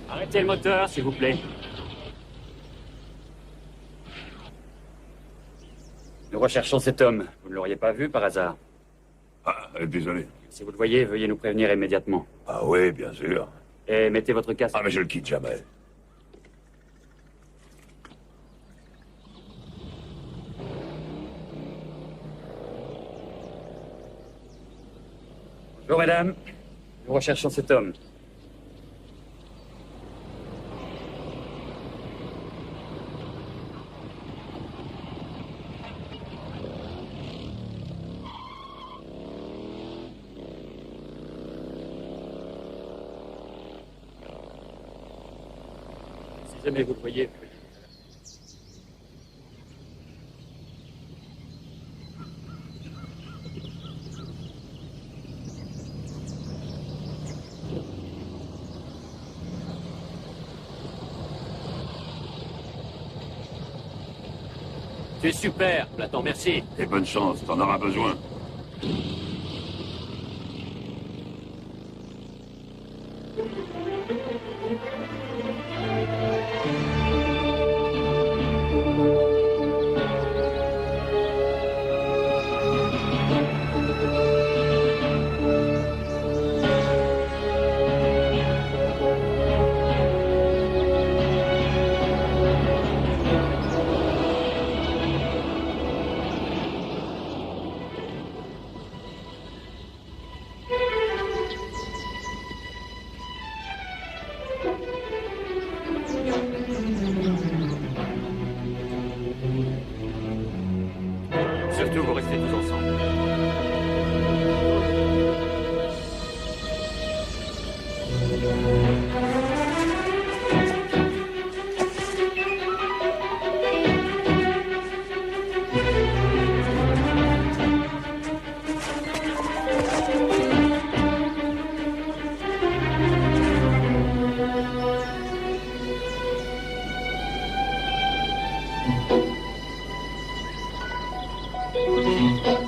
Arrêtez le moteur, s'il vous plaît. Nous recherchons cet homme. Vous ne l'auriez pas vu par hasard? Ah, désolé. Si vous le voyez, veuillez nous prévenir immédiatement. Ah oui, bien sûr. Et mettez votre casque. Ah, mais je le quitte jamais. Bonjour, mesdames. Nous recherchons cet homme. Si jamais vous le voyez, Tu es super, Platon, merci. Et bonne chance, t'en auras besoin. surtout vous restez tous ensemble. Thank you.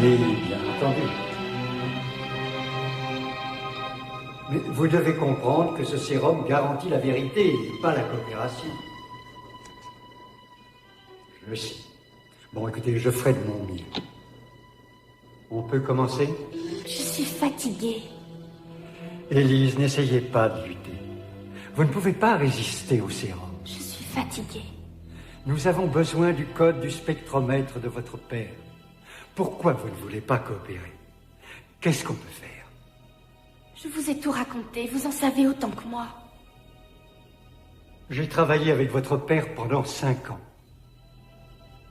Oui, bien entendu. Mais vous devez comprendre que ce sérum garantit la vérité et pas la coopération. Je sais. Bon, écoutez, je ferai de mon mieux. On peut commencer? Je suis fatiguée. Élise, n'essayez pas de lutter. Vous ne pouvez pas résister au sérum. Je suis fatiguée. Nous avons besoin du code du spectromètre de votre père. Pourquoi vous ne voulez pas coopérer? Qu'est-ce qu'on peut faire? Je vous ai tout raconté, vous en savez autant que moi. J'ai travaillé avec votre père pendant 5 ans.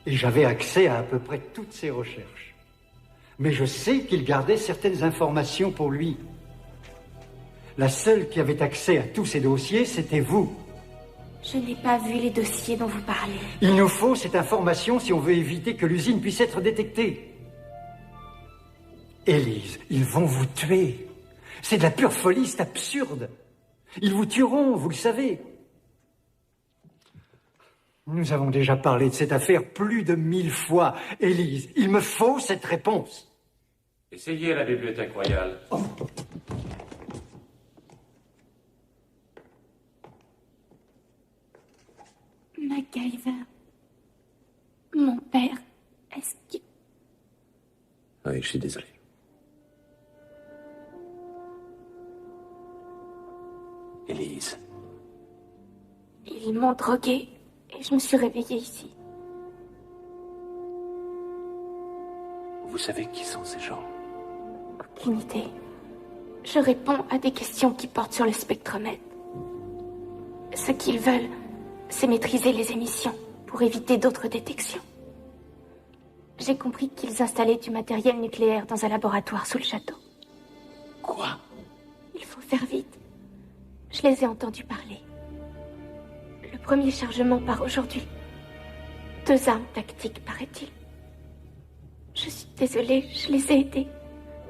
Et j'avais accès à peu près toutes ses recherches. Mais je sais qu'il gardait certaines informations pour lui. La seule qui avait accès à tous ces dossiers, c'était vous. Je n'ai pas vu les dossiers dont vous parlez. Il nous faut cette information si on veut éviter que l'usine puisse être détectée. Élise, ils vont vous tuer. C'est de la pure folie, c'est absurde. Ils vous tueront, vous le savez. Nous avons déjà parlé de cette affaire plus de 1000 fois. Élise, il me faut cette réponse. Essayez la bibliothèque royale. MacGyver. Mon père, est-ce que... Oui, je suis désolé. Élise. Ils m'ont droguée et je me suis réveillée ici. Vous savez qui sont ces gens? Aucune idée. Je réponds à des questions qui portent sur le spectromètre. Ce qu'ils veulent, c'est maîtriser les émissions pour éviter d'autres détections. J'ai compris qu'ils installaient du matériel nucléaire dans un laboratoire sous le château. Quoi? Il faut faire vite. Je les ai entendus parler. Le premier chargement part aujourd'hui. 2 armes tactiques, paraît-il. Je suis désolée, je les ai aidés.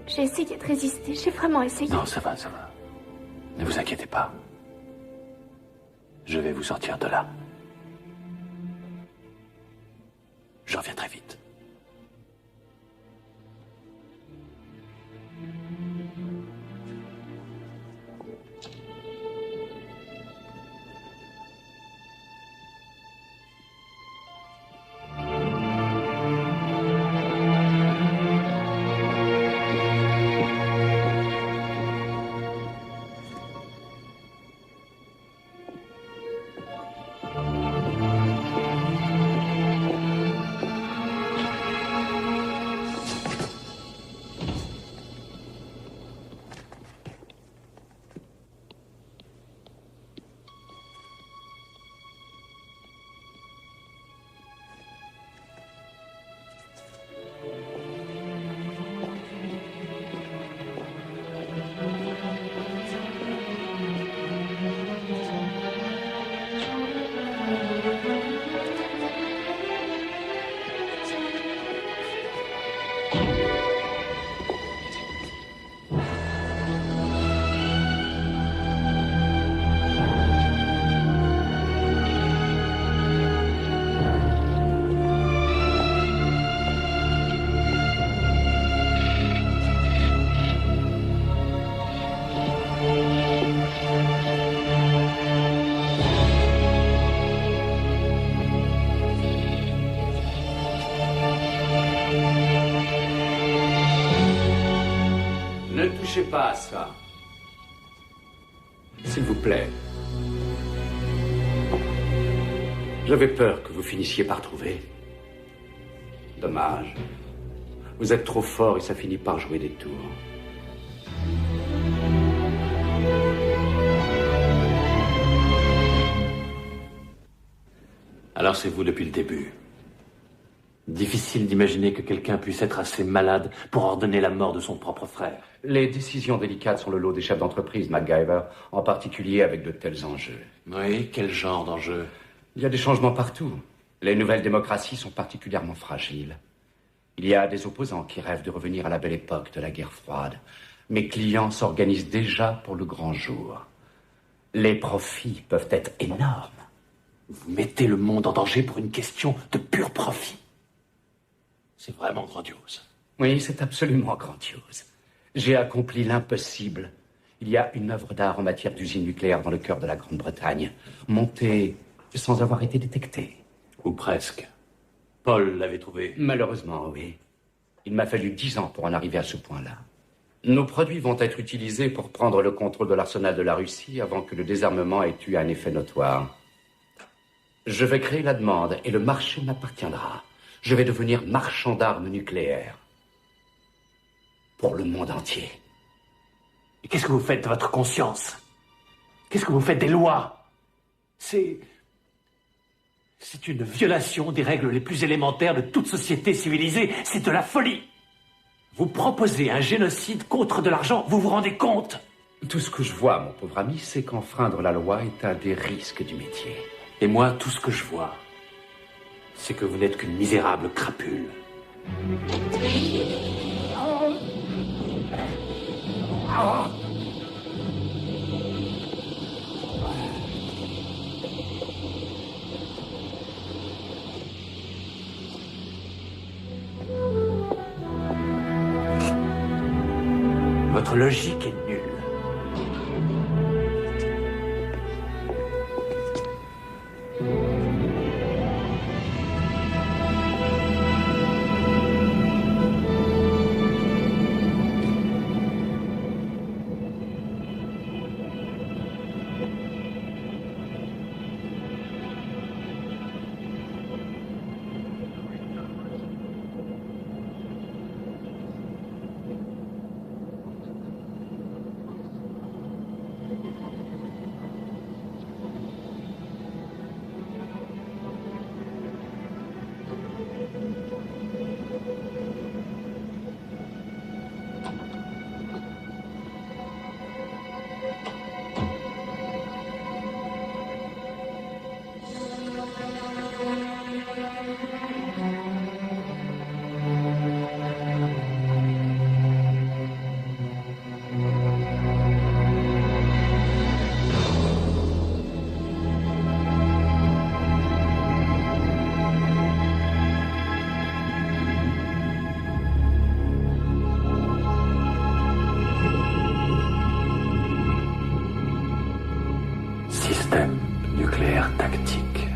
J'ai essayé de résister, j'ai vraiment essayé. Non, ça va, ça va. Ne vous inquiétez pas. Je vais vous sortir de là. Je reviens très vite. Ne touchez pas à ça. S'il vous plaît. J'avais peur que vous finissiez par trouver. Dommage. Vous êtes trop fort et ça finit par jouer des tours. Alors c'est vous depuis le début. Difficile d'imaginer que quelqu'un puisse être assez malade pour ordonner la mort de son propre frère. Les décisions délicates sont le lot des chefs d'entreprise, MacGyver, en particulier avec de tels enjeux. Oui, quel genre d'enjeu? Il y a des changements partout. Les nouvelles démocraties sont particulièrement fragiles. Il y a des opposants qui rêvent de revenir à la belle époque de la guerre froide. Mes clients s'organisent déjà pour le grand jour. Les profits peuvent être énormes. Vous mettez le monde en danger pour une question de pur profit. C'est vraiment grandiose. Oui, c'est absolument grandiose. J'ai accompli l'impossible. Il y a une œuvre d'art en matière d'usine nucléaire dans le cœur de la Grande-Bretagne, montée sans avoir été détectée. Ou presque. Paul l'avait trouvé. Malheureusement, oui. Il m'a fallu 10 ans pour en arriver à ce point-là. Nos produits vont être utilisés pour prendre le contrôle de l'arsenal de la Russie avant que le désarmement ait eu un effet notoire. Je vais créer la demande et le marché m'appartiendra. Je vais devenir marchand d'armes nucléaires. Pour le monde entier. Et qu'est-ce que vous faites de votre conscience? Qu'est-ce que vous faites des lois? C'est une violation des règles les plus élémentaires de toute société civilisée. C'est de la folie. Vous proposez un génocide contre de l'argent, vous vous rendez compte? Tout ce que je vois, mon pauvre ami, c'est qu'enfreindre la loi est un des risques du métier. Et moi, tout ce que je vois, c'est que vous n'êtes qu'une misérable crapule. Votre logique est nulle. Système nucléaire tactique.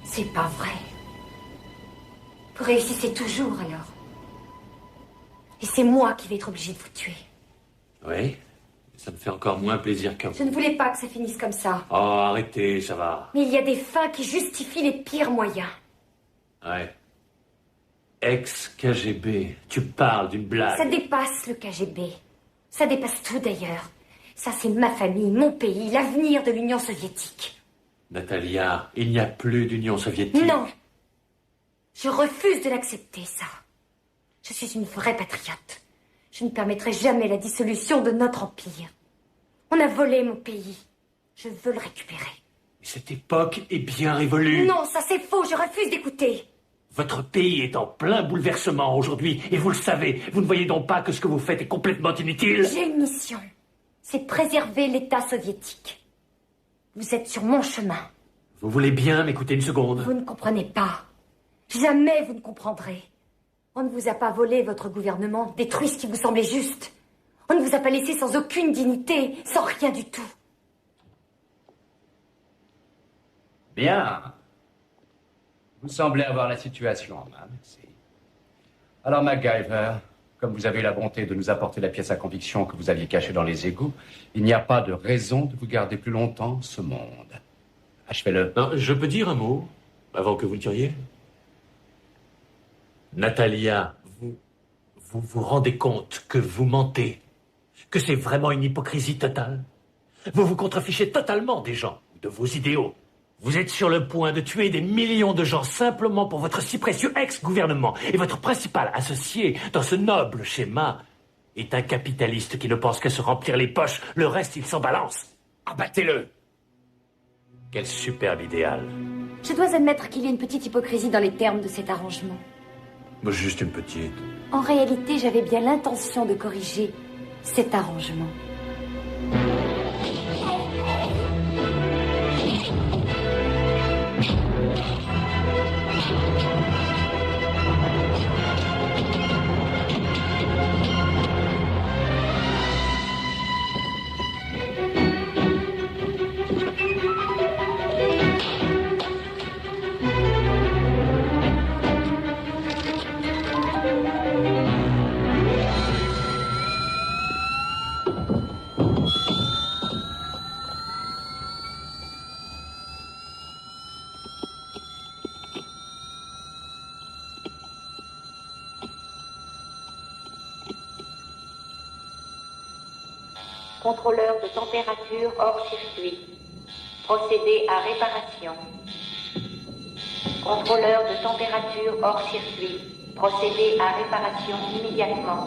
C'est pas vrai. Vous réussissez toujours, alors. Et c'est moi qui vais être obligée de vous tuer. Oui, ça me fait encore moins plaisir qu'à vous. Je ne voulais pas que ça finisse comme ça. Oh, arrêtez, ça va. Mais il y a des fins qui justifient les pires moyens. Ouais. Ex-KGB, tu parles d'une blague. Ça dépasse le KGB. Ça dépasse tout, d'ailleurs. Ça, c'est ma famille, mon pays, l'avenir de l'Union soviétique. Natalia, il n'y a plus d'Union soviétique. Non. Je refuse de l'accepter, ça. Je suis une vraie patriote. Je ne permettrai jamais la dissolution de notre empire. On a volé mon pays. Je veux le récupérer. Cette époque est bien révolue. Non, ça c'est faux, je refuse d'écouter. Votre pays est en plein bouleversement aujourd'hui, et vous le savez. Vous ne voyez donc pas que ce que vous faites est complètement inutile? J'ai une mission. C'est préserver l'État soviétique. Vous êtes sur mon chemin. Vous voulez bien m'écouter une seconde? Vous ne comprenez pas. Jamais vous ne comprendrez. On ne vous a pas volé votre gouvernement, détruit ce qui vous semblait juste. On ne vous a pas laissé sans aucune dignité, sans rien du tout. Bien. Vous semblez avoir la situation en main, merci. Alors, MacGyver, comme vous avez eu la bonté de nous apporter la pièce à conviction que vous aviez cachée dans les égouts, il n'y a pas de raison de vous garder plus longtemps ce monde. Achevez-le. Non, je peux dire un mot, avant que vous le tiriez? Natalia, vous rendez compte que vous mentez? Que c'est vraiment une hypocrisie totale? Vous vous contrefichez totalement des gens, de vos idéaux. Vous êtes sur le point de tuer des millions de gens simplement pour votre si précieux ex-gouvernement. Et votre principal associé dans ce noble schéma est un capitaliste qui ne pense qu'à se remplir les poches. Le reste, il s'en balance. Abattez-le! Quel superbe idéal. Je dois admettre qu'il y a une petite hypocrisie dans les termes de cet arrangement. Juste une petite. En réalité, j'avais bien l'intention de corriger cet arrangement. Contrôleur de température hors circuit. Procéder à réparation. Contrôleur de température hors circuit. Procéder à réparation immédiatement.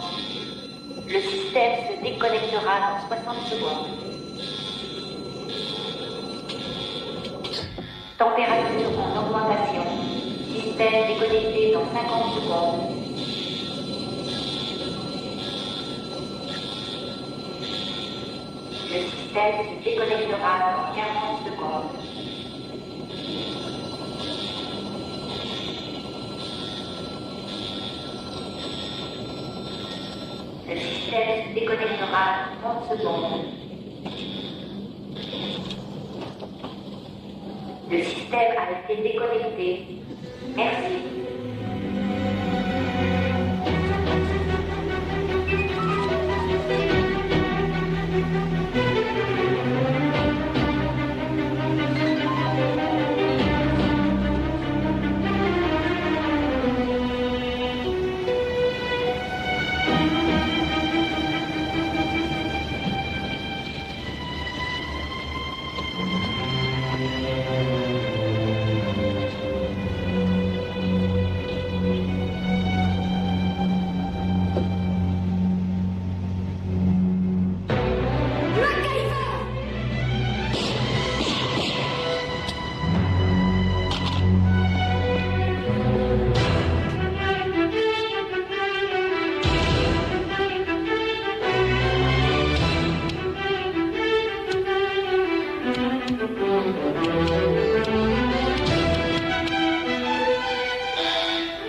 Le système se déconnectera dans 60 secondes. Température en augmentation. Système déconnecté dans 50 secondes. Le système se déconnectera dans 40 secondes. Le système se déconnectera dans 30 secondes. Le système a été déconnecté. Merci.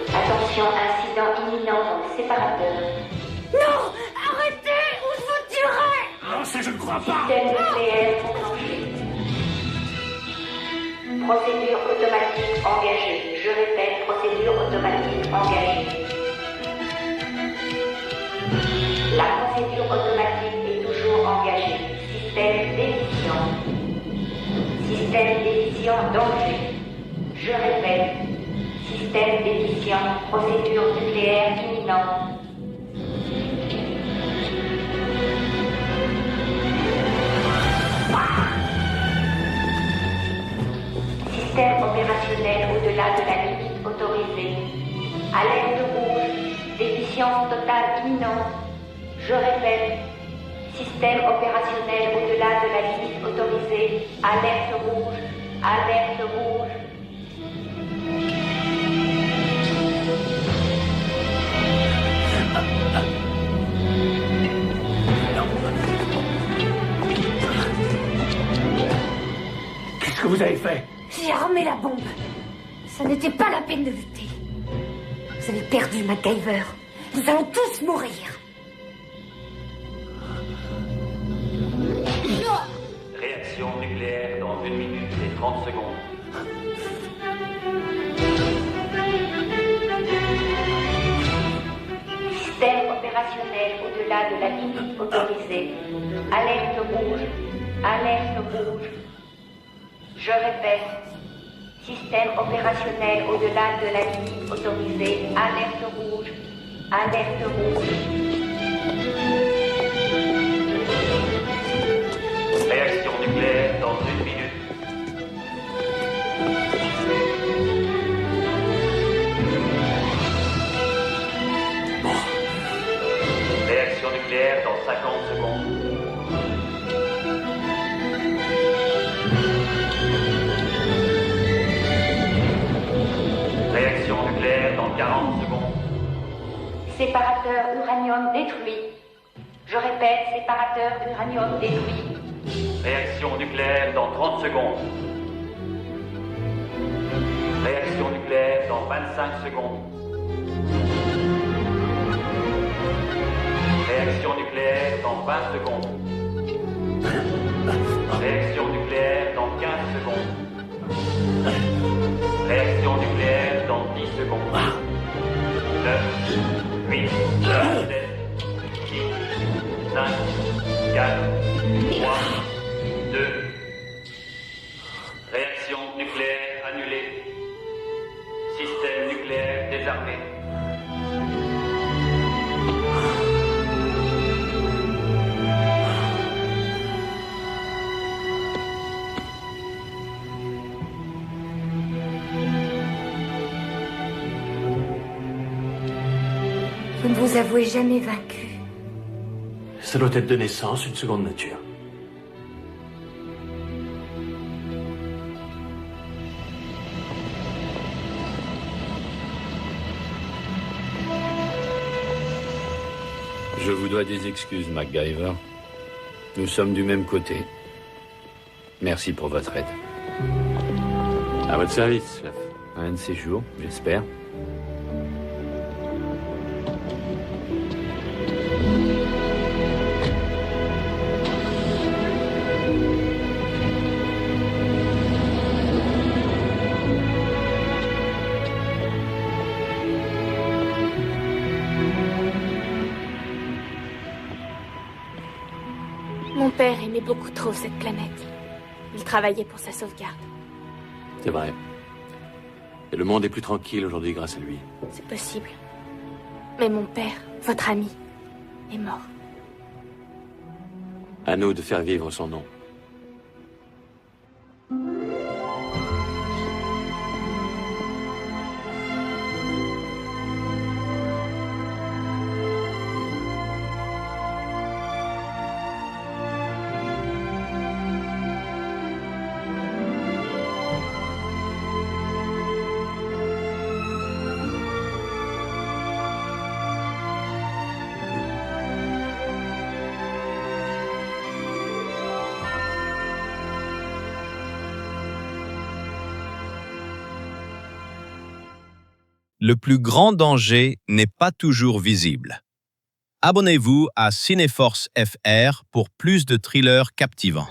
Attention, incident imminent dans le séparateur. Non! Arrêtez ou je vous tuerai! Non, ça je ne crois pas! Système nucléaire enclenché. Procédure automatique engagée. Je répète, procédure automatique engagée. La procédure automatique est toujours engagée. Système d'édition. Système d'édition danger. Je répète. Système d'édition, procédure nucléaire imminente. Système opérationnel au-delà de la limite autorisée. Alerte rouge, déficience totale imminente. Je répète, système opérationnel au-delà de la limite autorisée. Alerte rouge, alerte rouge. Qu'est-ce que vous avez fait? J'ai armé la bombe. Ça n'était pas la peine de lutter. Vous avez perdu, MacGyver. Nous allons tous mourir. Réaction nucléaire dans 1 minute et 30 secondes. Système opérationnel au-delà de la limite autorisée. Alerte rouge, alerte rouge. Je répète, système opérationnel au-delà de la limite autorisée. Alerte rouge, alerte rouge. Réaction nucléaire dans 1 minute. Réaction nucléaire dans 50 secondes. Réaction nucléaire dans 40 secondes. Séparateur uranium détruit. Je répète, séparateur uranium détruit. Réaction nucléaire dans 30 secondes. Réaction nucléaire dans 25 secondes. Réaction nucléaire dans 20 secondes. Réaction nucléaire dans 15 secondes. Réaction nucléaire dans 10 secondes. 9, 8, 7, 6, 5, 4, 3, 2. Réaction nucléaire annulée. Système nucléaire désarmé. Vous ne vous avouez jamais vaincu. Ça doit être de naissance une seconde nature. Je vous dois des excuses, MacGyver. Nous sommes du même côté. Merci pour votre aide. À votre service, chef. Un de ces jours, j'espère. Mon père aimait beaucoup trop cette planète. Il travaillait pour sa sauvegarde. C'est vrai. Et le monde est plus tranquille aujourd'hui grâce à lui. C'est possible. Mais mon père, votre ami, est mort. À nous de faire vivre son nom. Le plus grand danger n'est pas toujours visible. Abonnez-vous à Cineforce FR pour plus de thrillers captivants.